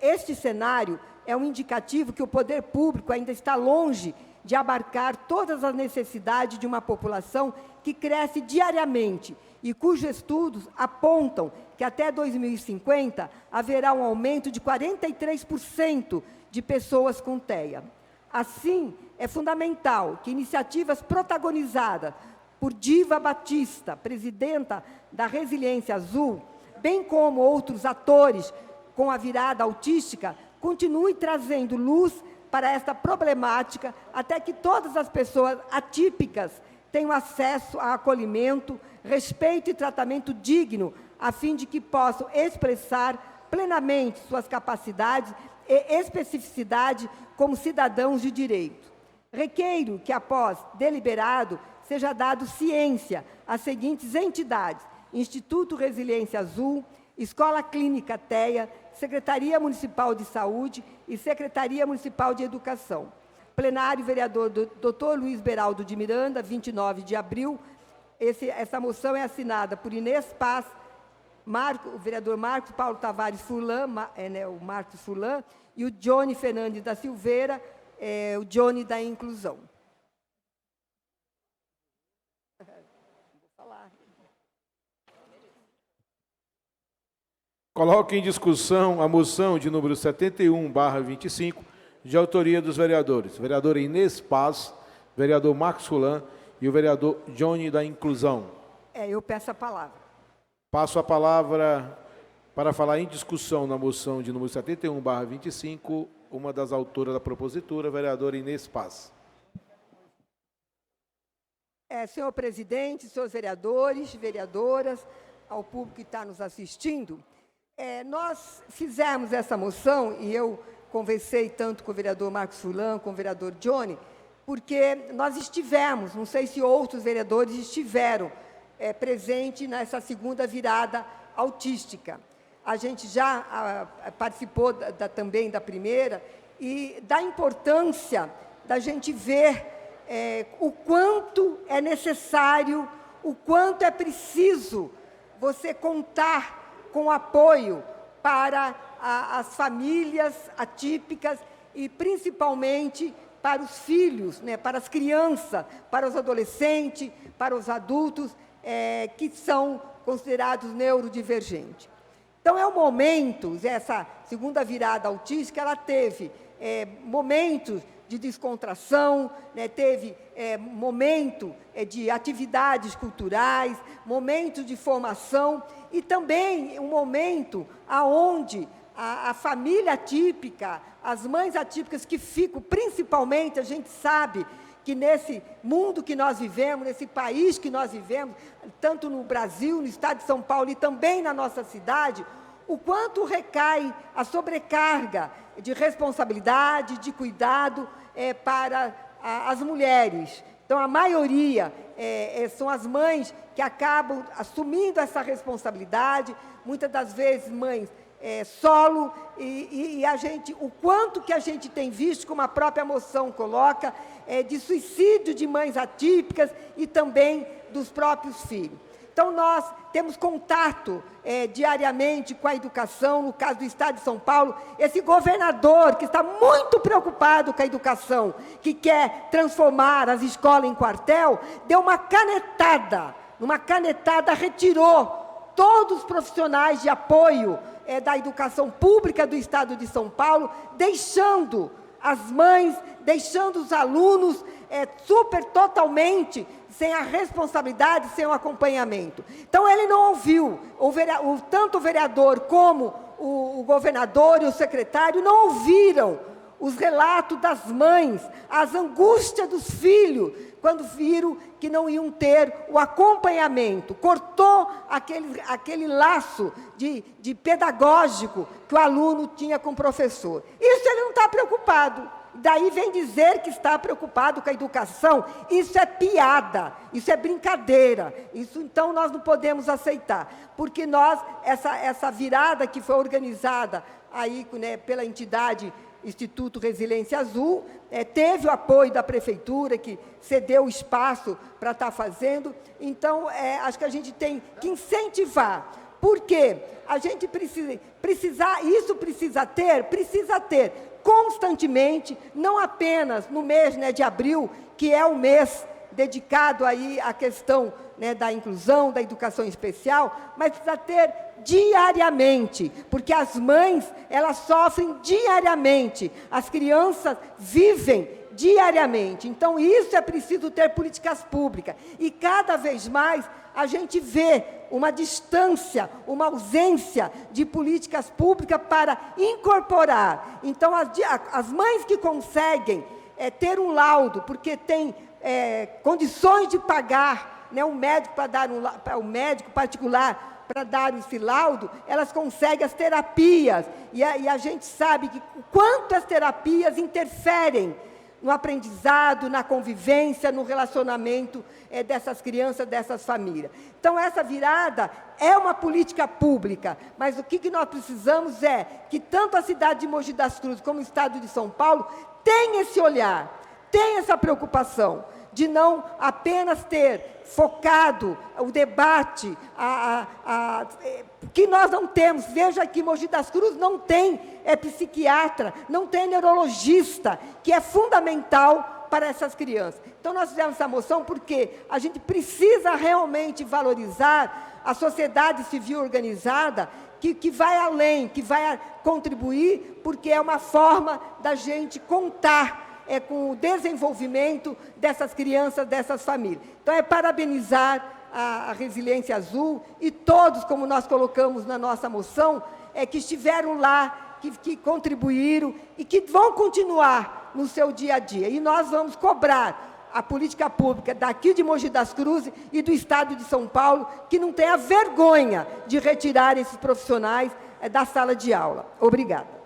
Este cenário é um indicativo que o poder público ainda está longe de abarcar todas as necessidades de uma população que cresce diariamente e cujos estudos apontam que até 2050 haverá um aumento de 43% de pessoas com TEA. Assim, é fundamental que iniciativas protagonizadas por Diva Batista, presidenta da Resiliência Azul, bem como outros atores com a virada autística, continuem trazendo luz para esta problemática, até que todas as pessoas atípicas tenham acesso a acolhimento, respeito e tratamento digno, a fim de que possam expressar plenamente suas capacidades e especificidade como cidadãos de direito. Requeiro que, após deliberado, seja dado ciência às seguintes entidades: Instituto Resiliência Azul, Escola Clínica TEA, Secretaria Municipal de Saúde e Secretaria Municipal de Educação. Plenário, vereador Dr. Luiz Beraldo de Miranda, 29 de abril. Essa moção é assinada por Inês Paz, o vereador Marcos Paulo Tavares Furlan, o Marcos Furlan, e o Johnny Fernandes da Silveira, o Johnny da Inclusão. Coloco em discussão a moção de número 71/25, de autoria dos vereadores. Vereadora Inês Paz, vereador Marcos Fulan e o vereador Johnny da Inclusão. Eu peço a palavra. Passo a palavra para falar em discussão na moção de número 71/25, uma das autoras da propositura, vereadora Inês Paz. Senhor presidente, senhores vereadores, vereadoras, ao público que está nos assistindo, nós fizemos essa moção, e eu conversei tanto com o vereador Marcos Fulan, com o vereador Johnny, porque nós estivemos, não sei se outros vereadores estiveram presentes nessa segunda virada autística. A gente já participou também da primeira, e da importância da gente ver o quanto é necessário, o quanto é preciso você contar com apoio para as famílias atípicas e, principalmente, para os filhos, né, para as crianças, para os adolescentes, para os adultos que são considerados neurodivergentes. Então, é um momento, essa segunda virada autística, ela teve momentos de descontração, né, teve momento de atividades culturais, momentos de formação e também um momento aonde a família atípica, as mães atípicas que ficam, principalmente, a gente sabe que nesse mundo que nós vivemos, nesse país que nós vivemos, tanto no Brasil, no estado de São Paulo e também na nossa cidade, o quanto recai a sobrecarga de responsabilidade, de cuidado para as mulheres. Então, a maioria são as mães que acabam assumindo essa responsabilidade, muitas das vezes mães solo, e o quanto que a gente tem visto, como a própria moção coloca, de suicídio de mães atípicas e também dos próprios filhos. Então, nós temos contato diariamente com a educação, no caso do Estado de São Paulo, esse governador que está muito preocupado com a educação, que quer transformar as escolas em quartel, deu uma canetada, retirou todos os profissionais de apoio da educação pública do Estado de São Paulo, deixando as mães, deixando os alunos totalmente sem a responsabilidade, sem o acompanhamento. Então, ele não ouviu, tanto o vereador como o governador e o secretário não ouviram os relatos das mães, as angústias dos filhos, quando viram que não iam ter o acompanhamento, cortou aquele laço de pedagógico que o aluno tinha com o professor. Isso ele não está preocupado. Daí vem dizer que está preocupado com a educação. Isso é piada, isso é brincadeira. Isso, então, nós não podemos aceitar. Porque essa virada que foi organizada aí, né, pela entidade Instituto Resiliência Azul, teve o apoio da prefeitura, que cedeu o espaço para estar fazendo. Então, acho que a gente tem que incentivar. Porque a gente precisa ter constantemente, não apenas no mês, né, de abril, que é o mês dedicado aí à questão, né, da inclusão, da educação especial, mas precisa ter diariamente, porque as mães, elas sofrem diariamente, as crianças vivem diariamente. Então, isso é preciso ter políticas públicas. E cada vez mais a gente vê uma distância, uma ausência de políticas públicas para incorporar. Então, as mães que conseguem ter um laudo, porque tem condições de pagar, né, um médico para dar um médico particular para dar esse laudo, elas conseguem as terapias. E a gente sabe que quanto as terapias interferem no aprendizado, na convivência, no relacionamento dessas crianças, dessas famílias. Então, essa virada é uma política pública, mas o que nós precisamos é que tanto a cidade de Mogi das Cruzes como o Estado de São Paulo tenham esse olhar, tenham essa preocupação de não apenas ter focado o debate, que nós não temos. Veja que Mogi das Cruzes não tem psiquiatra, não tem neurologista, que é fundamental para essas crianças. Então, nós fizemos essa moção porque a gente precisa realmente valorizar a sociedade civil organizada, que vai além, que vai contribuir, porque é uma forma da gente contar com o desenvolvimento dessas crianças, dessas famílias. Então, parabenizar a Resiliência Azul e todos, como nós colocamos na nossa moção, que estiveram lá, que contribuíram e que vão continuar no seu dia a dia. E nós vamos cobrar a política pública daqui de Mogi das Cruzes e do Estado de São Paulo, que não tenha vergonha de retirar esses profissionais da sala de aula. Obrigada.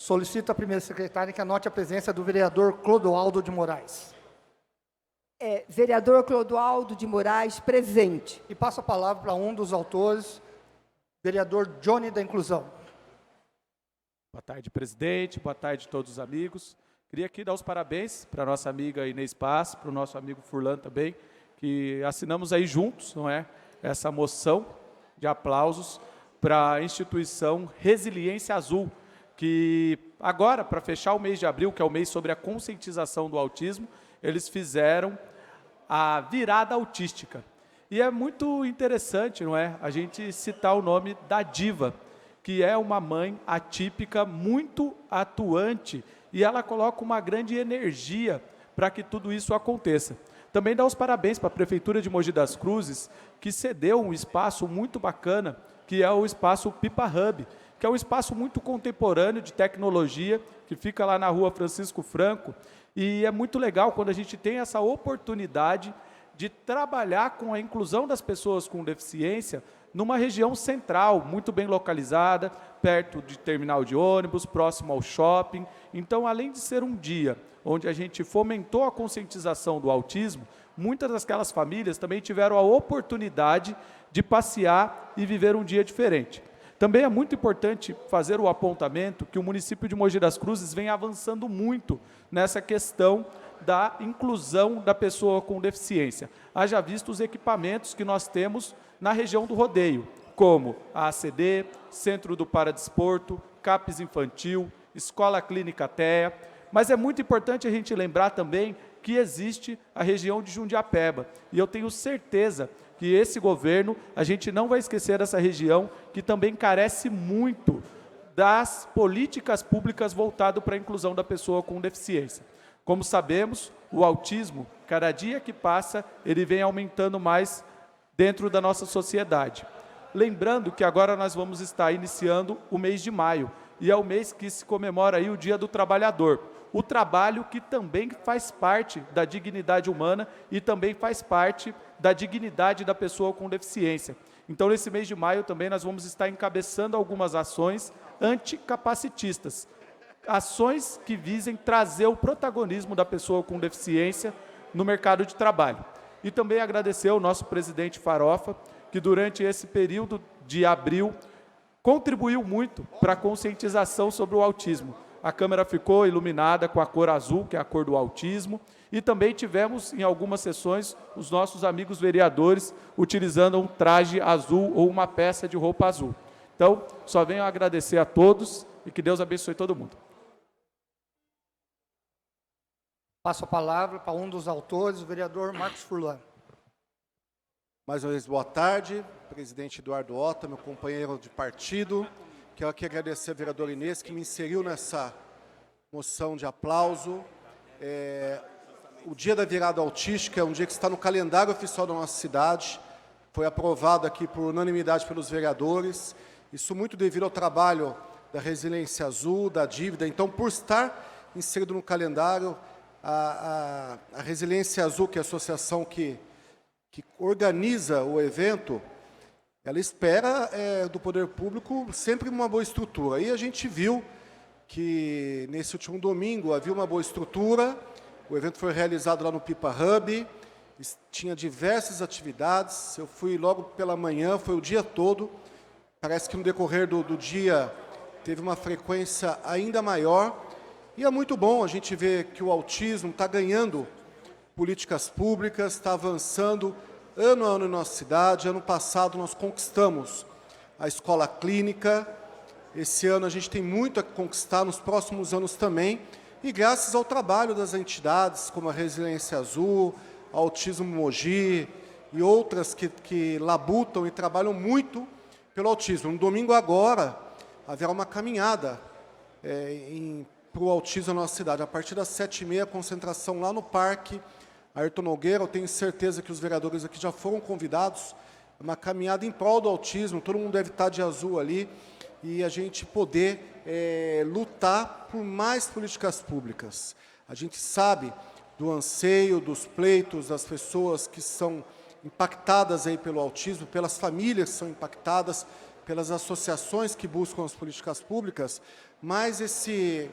Solicito à primeira secretária que anote a presença do vereador Clodoaldo de Moraes. Vereador Clodoaldo de Moraes, presente. E passo a palavra para um dos autores, vereador Johnny da Inclusão. Boa tarde, presidente. Boa tarde a todos os amigos. Queria aqui dar os parabéns para a nossa amiga Inês Paz, para o nosso amigo Furlan também, que assinamos aí juntos, não é? Essa moção de aplausos para a instituição Resiliência Azul, que agora, para fechar o mês de abril, que é o mês sobre a conscientização do autismo, eles fizeram a virada autística. E é muito interessante, não é? A gente citar o nome da Diva, que é uma mãe atípica, muito atuante, e ela coloca uma grande energia para que tudo isso aconteça. Também dá os parabéns para a Prefeitura de Mogi das Cruzes, que cedeu um espaço muito bacana, que é o espaço Pipa Hub, que é um espaço muito contemporâneo de tecnologia, que fica lá na rua Francisco Franco, e é muito legal quando a gente tem essa oportunidade de trabalhar com a inclusão das pessoas com deficiência numa região central, muito bem localizada, perto de terminal de ônibus, próximo ao shopping. Então, além de ser um dia onde a gente fomentou a conscientização do autismo, muitas daquelas famílias também tiveram a oportunidade de passear e viver um dia diferente. Também é muito importante fazer o apontamento que o município de Mogi das Cruzes vem avançando muito nessa questão da inclusão da pessoa com deficiência. Haja visto os equipamentos que nós temos na região do rodeio, como a ACD, Centro do Paradesporto, CAPES Infantil, Escola Clínica TEA, mas é muito importante a gente lembrar também que existe a região de Jundiapeba, e eu tenho certeza que esse governo, a gente não vai esquecer essa região, que também carece muito das políticas públicas voltadas para a inclusão da pessoa com deficiência. Como sabemos, o autismo, cada dia que passa, ele vem aumentando mais dentro da nossa sociedade. Lembrando que agora nós vamos estar iniciando o mês de maio, e é o mês que se comemora aí o Dia do Trabalhador. O trabalho que também faz parte da dignidade humana e também faz parte da dignidade da pessoa com deficiência. Então, nesse mês de maio também nós vamos estar encabeçando algumas ações anticapacitistas, ações que visem trazer o protagonismo da pessoa com deficiência no mercado de trabalho. E também agradecer ao nosso presidente Farofa, que durante esse período de abril contribuiu muito para a conscientização sobre o autismo. A Câmara ficou iluminada com a cor azul, que é a cor do autismo, e também tivemos, em algumas sessões, os nossos amigos vereadores utilizando um traje azul ou uma peça de roupa azul. Então, só venho agradecer a todos e que Deus abençoe todo mundo. Passo a palavra para um dos autores, o vereador Marcos Furlan. Mais uma vez, boa tarde. Presidente Eduardo Ota, meu companheiro de partido. Quero aqui agradecer a vereadora Inês, que me inseriu nessa moção de aplauso. O dia da virada autística é um dia que está no calendário oficial da nossa cidade. Foi aprovado aqui por unanimidade pelos vereadores. Isso muito devido ao trabalho da Resiliência Azul, da Dívida. Então, por estar inserido no calendário, a Resiliência Azul, que é a associação que organiza o evento, ela espera do poder público sempre uma boa estrutura. Aí a gente viu que nesse último domingo havia uma boa estrutura, o evento foi realizado lá no Pipa Hub, tinha diversas atividades, eu fui logo pela manhã, foi o dia todo, parece que no decorrer do dia teve uma frequência ainda maior, e é muito bom a gente ver que o autismo está ganhando políticas públicas, está avançando ano a ano em nossa cidade. Ano passado nós conquistamos a escola clínica, esse ano a gente tem muito a conquistar, nos próximos anos também, e graças ao trabalho das entidades, como a Resiliência Azul, a Autismo Mogi e outras que labutam e trabalham muito pelo autismo. No domingo agora, haverá uma caminhada para o autismo na nossa cidade. A partir das 7h30, a concentração lá no Parque Ayrton Nogueira. Eu tenho certeza que os vereadores aqui já foram convidados. Uma caminhada em prol do autismo, todo mundo deve estar de azul ali, e a gente poder lutar por mais políticas públicas. A gente sabe do anseio, dos pleitos das pessoas que são impactadas aí pelo autismo, pelas famílias que são impactadas, pelas associações que buscam as políticas públicas, mas esse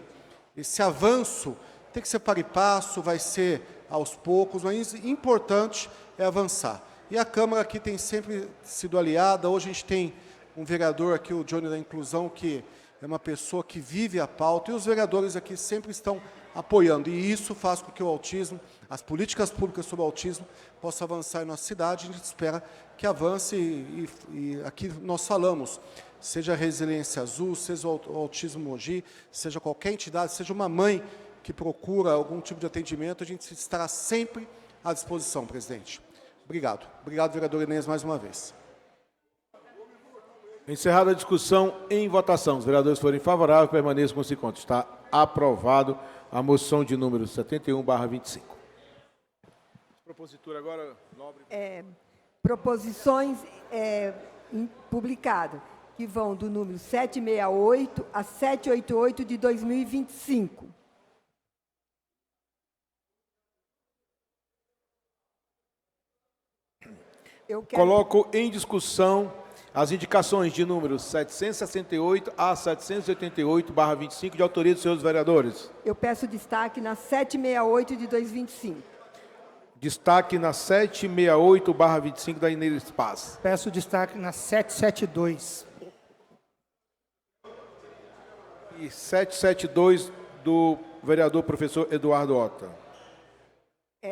avanço tem que ser para e passo, vai ser aos poucos, mas importante é avançar. E a Câmara aqui tem sempre sido aliada. Hoje a gente tem um vereador aqui, o Johnny da Inclusão, que é uma pessoa que vive a pauta, e os vereadores aqui sempre estão apoiando. E isso faz com que o autismo, as políticas públicas sobre o autismo, possam avançar em nossa cidade. A gente espera que avance e aqui nós falamos, seja a Resiliência Azul, seja o Autismo Mogi, seja qualquer entidade, seja uma mãe que procura algum tipo de atendimento, a gente estará sempre à disposição, presidente. Obrigado. Obrigado, vereador Inês, mais uma vez. Encerrada a discussão, em votação. Os vereadores forem favoráveis, permaneçam como se encontra. Está aprovado a moção de número 71/25. Propositura agora, Nobre. Proposições publicadas, que vão do número 768 a 788 de 2025. Coloco em discussão as indicações de números 768 a 788/25, de autoria dos senhores vereadores. Eu peço destaque na 768 de 2025. Destaque na 768/25 da Inês Paz. Peço destaque na 772. E 772 do vereador professor Eduardo Ota.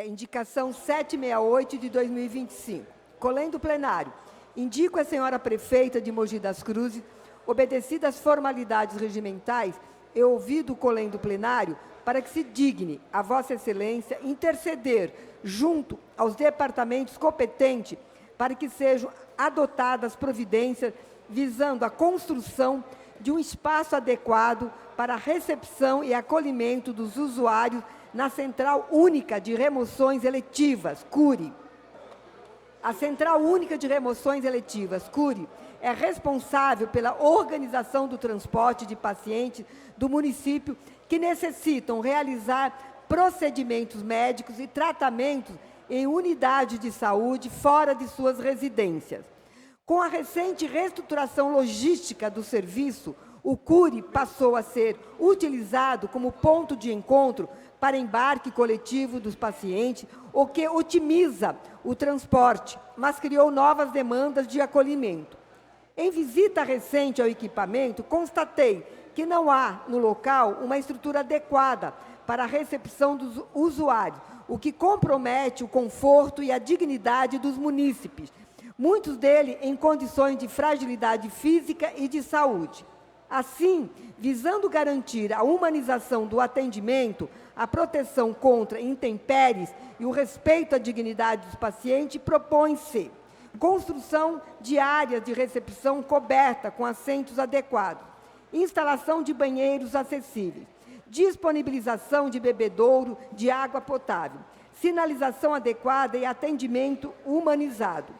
Indicação 768 de 2025. Colém do plenário. Indico a senhora prefeita de Mogi das Cruzes, obedecidas as formalidades regimentais e ouvido o colém do plenário, para que se digne a Vossa Excelência interceder junto aos departamentos competentes para que sejam adotadas providências visando a construção de um espaço adequado para a recepção e acolhimento dos usuários na Central Única de Remoções Eletivas, CURE. A Central Única de Remoções Eletivas, CURE, é responsável pela organização do transporte de pacientes do município que necessitam realizar procedimentos médicos e tratamentos em unidades de saúde fora de suas residências. Com a recente reestruturação logística do serviço, o CURE passou a ser utilizado como ponto de encontro para embarque coletivo dos pacientes, o que otimiza o transporte, mas criou novas demandas de acolhimento. Em visita recente ao equipamento, constatei que não há no local uma estrutura adequada para a recepção dos usuários, o que compromete o conforto e a dignidade dos munícipes, muitos deles em condições de fragilidade física e de saúde. Assim, visando garantir a humanização do atendimento, a proteção contra intempéries e o respeito à dignidade dos pacientes, propõe-se construção de áreas de recepção coberta com assentos adequados, instalação de banheiros acessíveis, disponibilização de bebedouro de água potável, sinalização adequada e atendimento humanizado.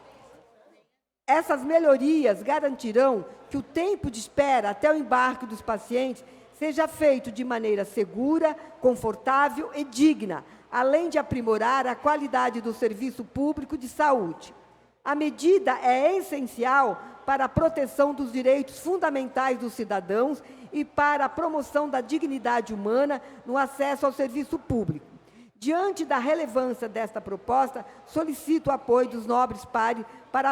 Essas melhorias garantirão que o tempo de espera até o embarque dos pacientes seja feito de maneira segura, confortável e digna, além de aprimorar a qualidade do serviço público de saúde. A medida é essencial para a proteção dos direitos fundamentais dos cidadãos e para a promoção da dignidade humana no acesso ao serviço público. Diante da relevância desta proposta, solicito o apoio dos nobres pares para a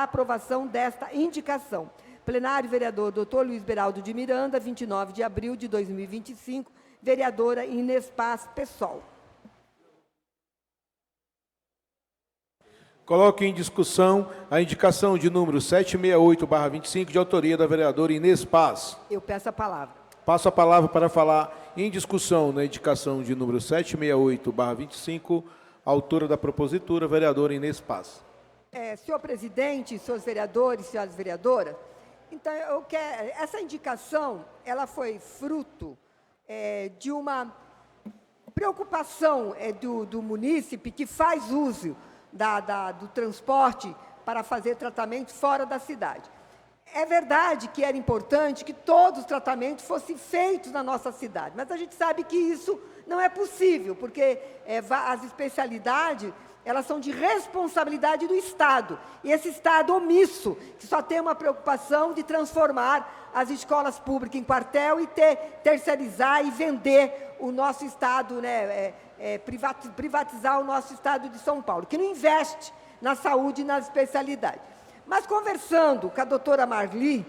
aprovação desta indicação. Plenário, vereador Dr. Luiz Beraldo de Miranda, 29 de abril de 2025, vereadora Inês Paz, PSOL. Coloque em discussão a indicação de número 768/25, de autoria da vereadora Inês Paz. Eu peço a palavra. Passo a palavra para falar em discussão na indicação de número 768/25, autora da propositura, vereadora Inês Paz. Senhor presidente, senhores vereadores, senhoras vereadoras, então essa indicação ela foi fruto de uma preocupação do munícipe que faz uso do transporte para fazer tratamento fora da cidade. É verdade que era importante que todos os tratamentos fossem feitos na nossa cidade, mas a gente sabe que isso não é possível, porque as especialidades elas são de responsabilidade do Estado. E esse Estado omisso, que só tem uma preocupação de transformar as escolas públicas em quartel e terceirizar e vender o nosso Estado, né, privatizar o nosso Estado de São Paulo, que não investe na saúde e nas especialidades. Mas conversando com a doutora Marli,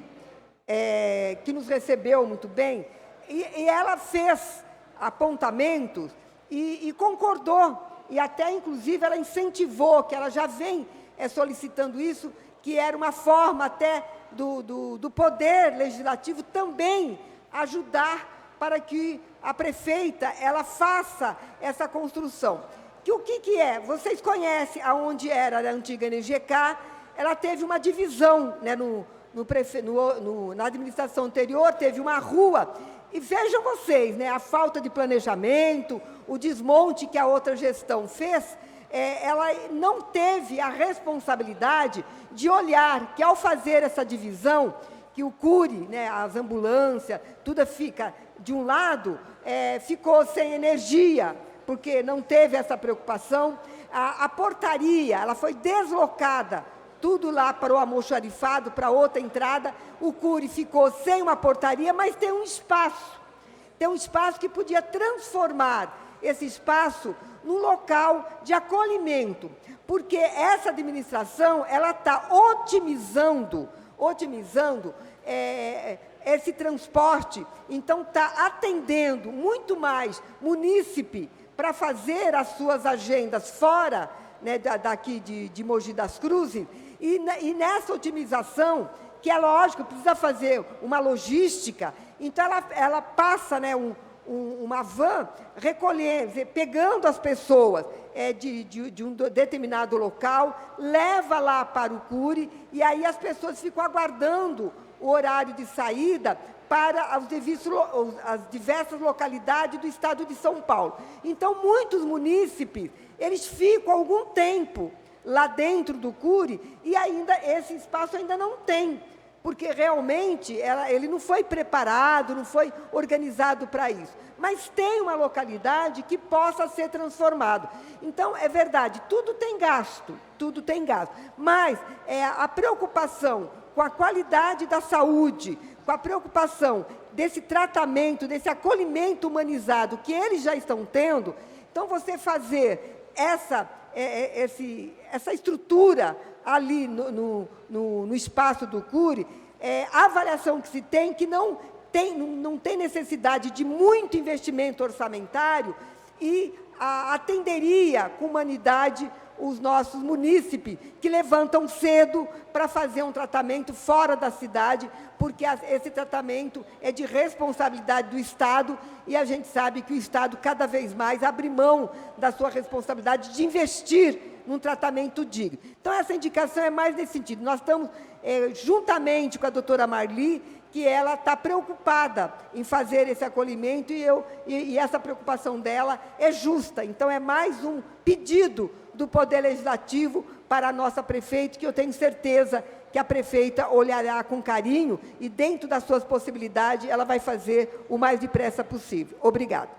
que nos recebeu muito bem, e ela fez apontamentos e concordou, e até, inclusive, ela incentivou, que ela já vem solicitando isso, que era uma forma até do Poder Legislativo também ajudar para que a prefeita ela faça essa construção. O que é? Vocês conhecem aonde era a antiga NGK, ela teve uma divisão, né, na administração anterior, teve uma rua. E vejam vocês, né, a falta de planejamento, o desmonte que a outra gestão fez, ela não teve a responsabilidade de olhar que, ao fazer essa divisão, que o CURI, né, as ambulâncias, tudo fica de um lado, ficou sem energia, porque não teve essa preocupação. A portaria, ela foi deslocada, tudo lá para o almoxarifado, para outra entrada. O CURI ficou sem uma portaria, mas tem um espaço. Tem um espaço que podia transformar esse espaço num local de acolhimento, porque essa administração ela está otimizando esse transporte, então está atendendo muito mais munícipe para fazer as suas agendas fora, né, daqui de Mogi das Cruzes, e nessa otimização, que é lógico, precisa fazer uma logística, então ela passa, né, uma van recolhendo, pegando as pessoas de um determinado local, leva lá para o CURI, e aí as pessoas ficam aguardando o horário de saída para as diversas localidades do estado de São Paulo. Então, muitos munícipes, eles ficam algum tempo lá dentro do CURI e ainda esse espaço ainda não tem, porque realmente ele não foi preparado, não foi organizado para isso. Mas tem uma localidade que possa ser transformado. Então, é verdade, tudo tem gasto, mas a preocupação com a qualidade da saúde, com a preocupação desse tratamento, desse acolhimento humanizado que eles já estão tendo, então você fazer essa estrutura ali no espaço do CURI, a avaliação que se tem que não tem necessidade de muito investimento orçamentário e atenderia com humanidade os nossos munícipes, que levantam cedo para fazer um tratamento fora da cidade, porque esse tratamento é de responsabilidade do Estado, e a gente sabe que o Estado cada vez mais abre mão da sua responsabilidade de investir num tratamento digno. Então, essa indicação é mais nesse sentido. Nós estamos, juntamente com a doutora Marli, que ela está preocupada em fazer esse acolhimento, e essa preocupação dela é justa. Então, é mais um pedido do Poder Legislativo para a nossa prefeita, que eu tenho certeza que a prefeita olhará com carinho e, dentro das suas possibilidades, ela vai fazer o mais depressa possível. Obrigada.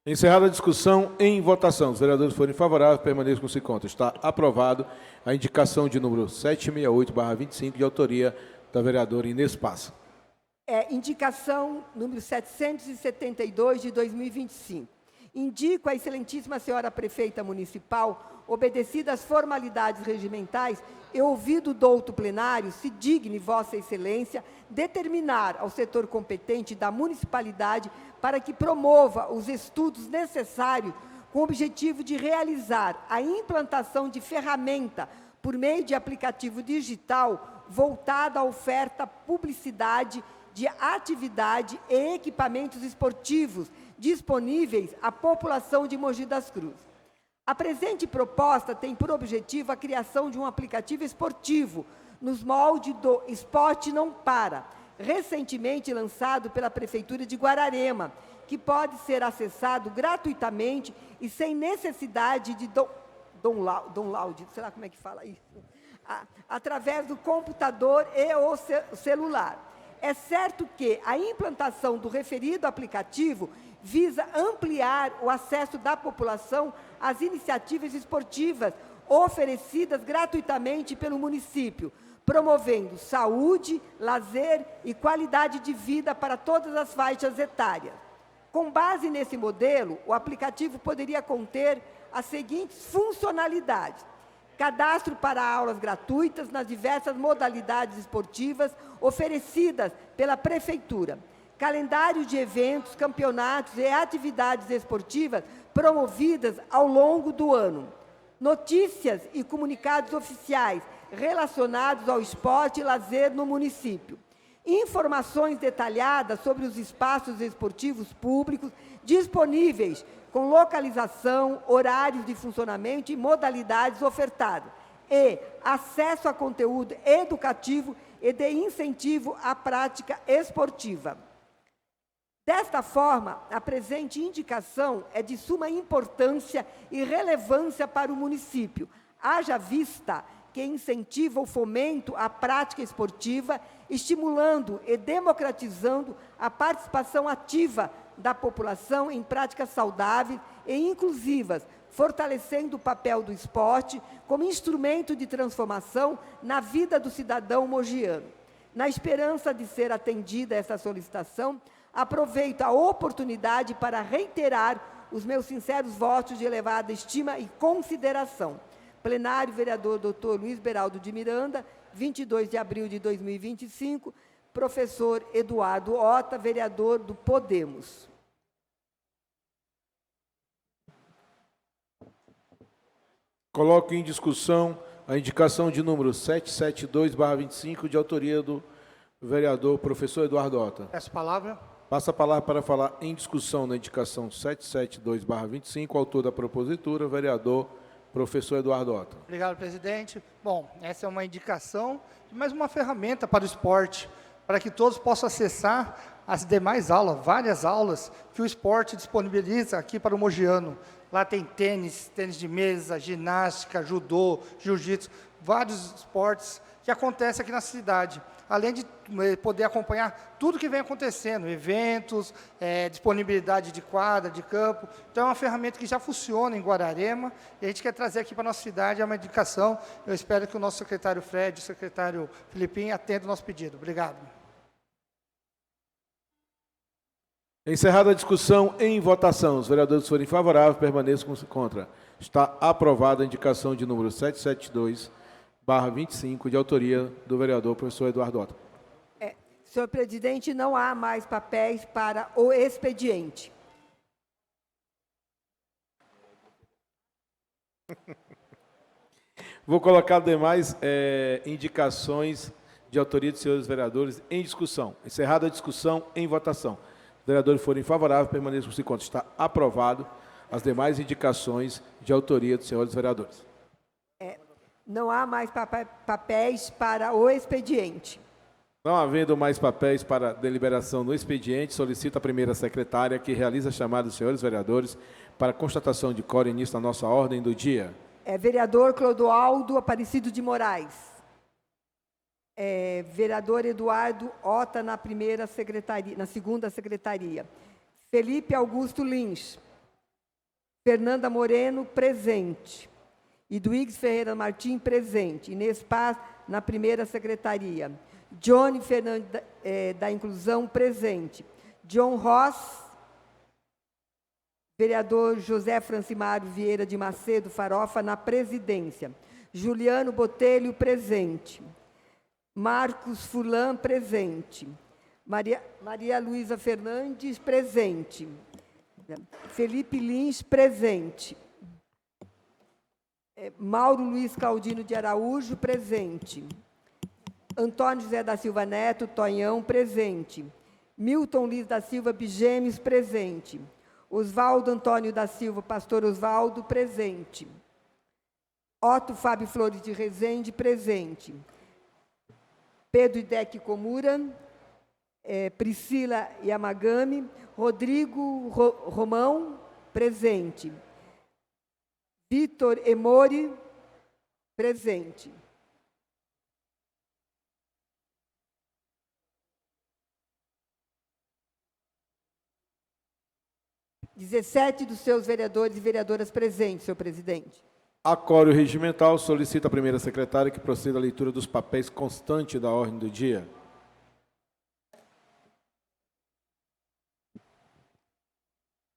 Encerrada a discussão, em votação. Os vereadores forem favoráveis, permaneçam como se conta. Está aprovado a indicação de número 768/25, de autoria da vereadora Inês Passa. Indicação número 772, de 2025. Indico à excelentíssima senhora prefeita municipal, obedecidas as formalidades regimentais e ouvido o douto plenário, se digne vossa excelência determinar ao setor competente da municipalidade para que promova os estudos necessários com o objetivo de realizar a implantação de ferramenta por meio de aplicativo digital voltada à oferta publicidade de atividade e equipamentos esportivos disponíveis à população de Mogi das Cruzes. A presente proposta tem por objetivo a criação de um aplicativo esportivo nos moldes do Esporte Não Para, recentemente lançado pela Prefeitura de Guararema, que pode ser acessado gratuitamente e sem necessidade de download, sei lá como é que fala isso, através do computador e ou celular. É certo que a implantação do referido aplicativo visa ampliar o acesso da população às iniciativas esportivas oferecidas gratuitamente pelo município, promovendo saúde, lazer e qualidade de vida para todas as faixas etárias. Com base nesse modelo, o aplicativo poderia conter as seguintes funcionalidades: cadastro para aulas gratuitas nas diversas modalidades esportivas oferecidas pela Prefeitura, calendário de eventos, campeonatos e atividades esportivas promovidas ao longo do ano, notícias e comunicados oficiais relacionados ao esporte e lazer no município, informações detalhadas sobre os espaços esportivos públicos disponíveis, com localização, horários de funcionamento e modalidades ofertadas, e acesso a conteúdo educativo e de incentivo à prática esportiva. Desta forma, a presente indicação é de suma importância e relevância para o município, haja vista que incentiva o fomento à prática esportiva, estimulando e democratizando a participação ativa da população em práticas saudáveis e inclusivas, fortalecendo o papel do esporte como instrumento de transformação na vida do cidadão mogiano. Na esperança de ser atendida essa solicitação, aproveito a oportunidade para reiterar os meus sinceros votos de elevada estima e consideração. Plenário, vereador Dr. Luiz Beraldo de Miranda, 22 de abril de 2025, professor Eduardo Ota, vereador do Podemos. Coloco em discussão a indicação de número 772/25, de autoria do vereador professor Eduardo Ota. Peço palavra. Passa a palavra para falar em discussão na indicação 772/25, autor da propositura, vereador professor Eduardo Ota. Obrigado, presidente. Bom, essa é uma indicação de mais uma ferramenta para o esporte, para que todos possam acessar as demais aulas, várias aulas que o esporte disponibiliza aqui para o mogiano. Lá tem tênis, tênis de mesa, ginástica, judô, jiu-jitsu, vários esportes que acontecem aqui na cidade. Além de poder acompanhar tudo que vem acontecendo, eventos, disponibilidade de quadra, de campo. Então, é uma ferramenta que já funciona em Guararema e a gente quer trazer aqui para a nossa cidade, é uma indicação. Eu espero que o nosso secretário Fred, o secretário Filipinho, atendam o nosso pedido. Obrigado. Encerrada a discussão, em votação. Os vereadores que forem favoráveis, permaneçam contra. Está aprovada a indicação de número 772/25, de autoria do vereador professor Eduardo Ota. Senhor presidente, não há mais papéis para o expediente. Vou colocar demais indicações de autoria dos senhores vereadores em discussão. Encerrada a discussão, em votação. Os vereadores que forem favoráveis, permaneçam contra. Está aprovado as demais indicações de autoria dos senhores vereadores. Não há mais papéis para o expediente. Não havendo mais papéis para deliberação no expediente, solicito a primeira secretária que realize a chamada dos senhores vereadores para constatação de quórum e início da nossa ordem do dia. Vereador Clodoaldo Aparecido de Moraes. Vereador Eduardo Ota na primeira secretaria, na segunda secretaria. Felipe Augusto Lins. Fernanda Moreno, presente. Eduígues Ferreira Martim, presente. Inês Paz, na primeira secretaria. Johnny Fernandes, da Inclusão, presente. John Ross. Vereador José Francimário Vieira de Macedo Farofa, na presidência. Juliano Botelho, presente. Marcos Furlan, presente. Maria Luísa Fernandes, presente. Felipe Lins, presente. Mauro Luiz Claudino de Araújo, presente. Antônio José da Silva Neto, Tonhão, presente. Milton Liz da Silva Bigemes, presente. Oswaldo Antônio da Silva, pastor Oswaldo, presente. Otto Fábio Flores de Rezende, presente. Pedro Idec Comura, Priscila Yamagami, Rodrigo Romão, presente. Vitor Emori, presente. 17 dos seus vereadores e vereadoras presentes, senhor presidente. Acório regimental solicita a primeira secretária que proceda à leitura dos papéis constantes da ordem do dia.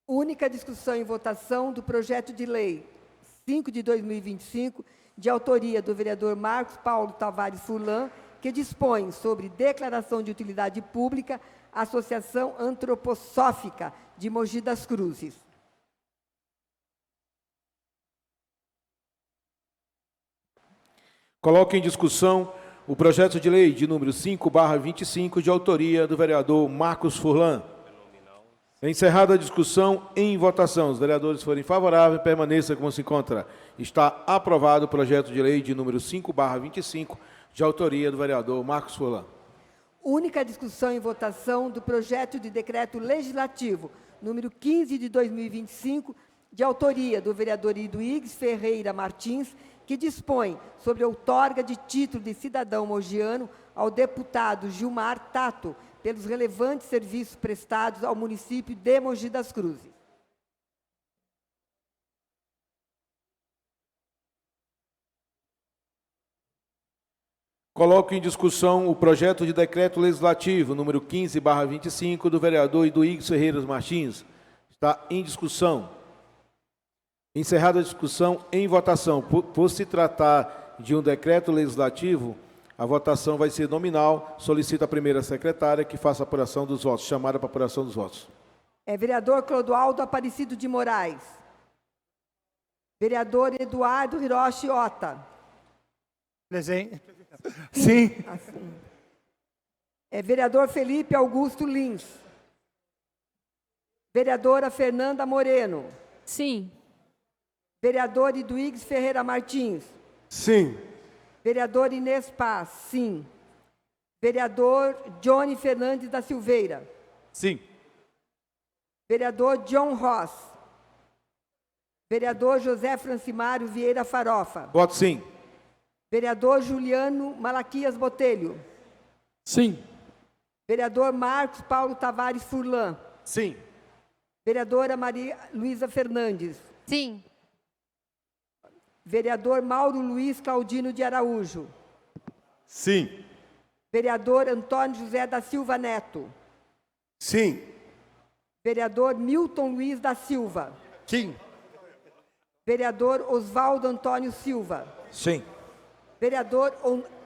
Única discussão e votação do projeto de lei 5 de 2025, de autoria do vereador Marcos Paulo Tavares Furlan, que dispõe sobre declaração de utilidade pública à Associação Antroposófica de Mogi das Cruzes. Coloco em discussão o projeto de lei de número 5/25, de autoria do vereador Marcos Furlan. Encerrada a discussão, em votação. Os vereadores forem favoráveis, permaneça como se encontra. Está aprovado o projeto de lei de número 5/25, de autoria do vereador Marcos Furlan. Única discussão e votação do projeto de decreto legislativo número 15 de 2025, de autoria do vereador Iduígues Ferreira Martins, que dispõe sobre a outorga de título de cidadão mogiano ao deputado Gilmar Tato, pelos relevantes serviços prestados ao município de Mogi das Cruzes. Coloco em discussão o projeto de decreto legislativo número 15/25, do vereador Iduígues Ferreira Martins. Está em discussão. Encerrada a discussão, em votação. Por se tratar de um decreto legislativo, a votação vai ser nominal. Solicito a primeira secretária que faça a apuração dos votos. Chamada para a apuração dos votos. Vereador Clodoaldo Aparecido de Moraes. Vereador Eduardo Hiroshi Ota. Presente. Sim. Assim. Vereador Felipe Augusto Lins. Vereadora Fernanda Moreno. Sim. Vereador Iduígues Ferreira Martins. Sim. Vereador Inês Paz, sim. Vereador Johnny Fernandes da Silveira. Sim. Vereador John Ross. Vereador José Francimário Vieira Farofa. Voto sim. Vereador Juliano Malaquias Botelho. Sim. Vereador Marcos Paulo Tavares Furlan. Sim. Vereadora Maria Luísa Fernandes. Sim. Vereador Mauro Luiz Claudino de Araújo. Sim. Vereador Antônio José da Silva Neto. Sim. Vereador Milton Luiz da Silva. Sim. Vereador Oswaldo Antônio Silva. Sim. Vereador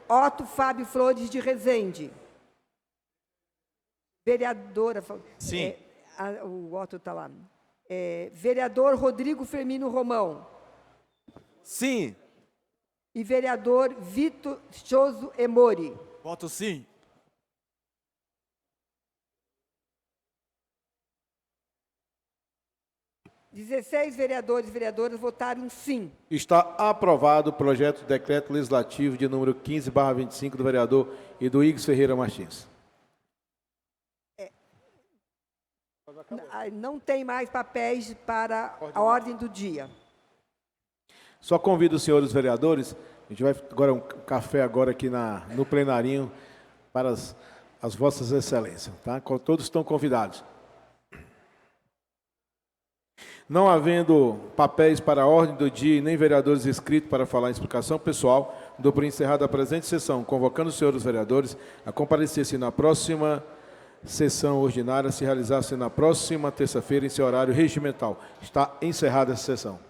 Otto Fábio Flores de Rezende. Vereadora... Sim. O Otto está lá. Vereador Rodrigo Firmino Romão. Sim. E vereador Vitor Choso Emori. Voto sim. (16 vereadores e vereadoras votaram sim. Está aprovado o projeto de decreto legislativo de número 15/25, do vereador Iduígues Ferreira Martins. Não tem mais papéis para a ordem do dia. Só convido os senhores vereadores, a gente vai agora um café agora aqui no plenarinho para as vossas excelências, tá? Todos estão convidados. Não havendo papéis para a ordem do dia e nem vereadores inscritos para falar em explicação pessoal, dou por encerrada a presente sessão, convocando os senhores vereadores a comparecer-se na próxima sessão ordinária, se realizar-se na próxima terça-feira, em seu horário regimental. Está encerrada essa sessão.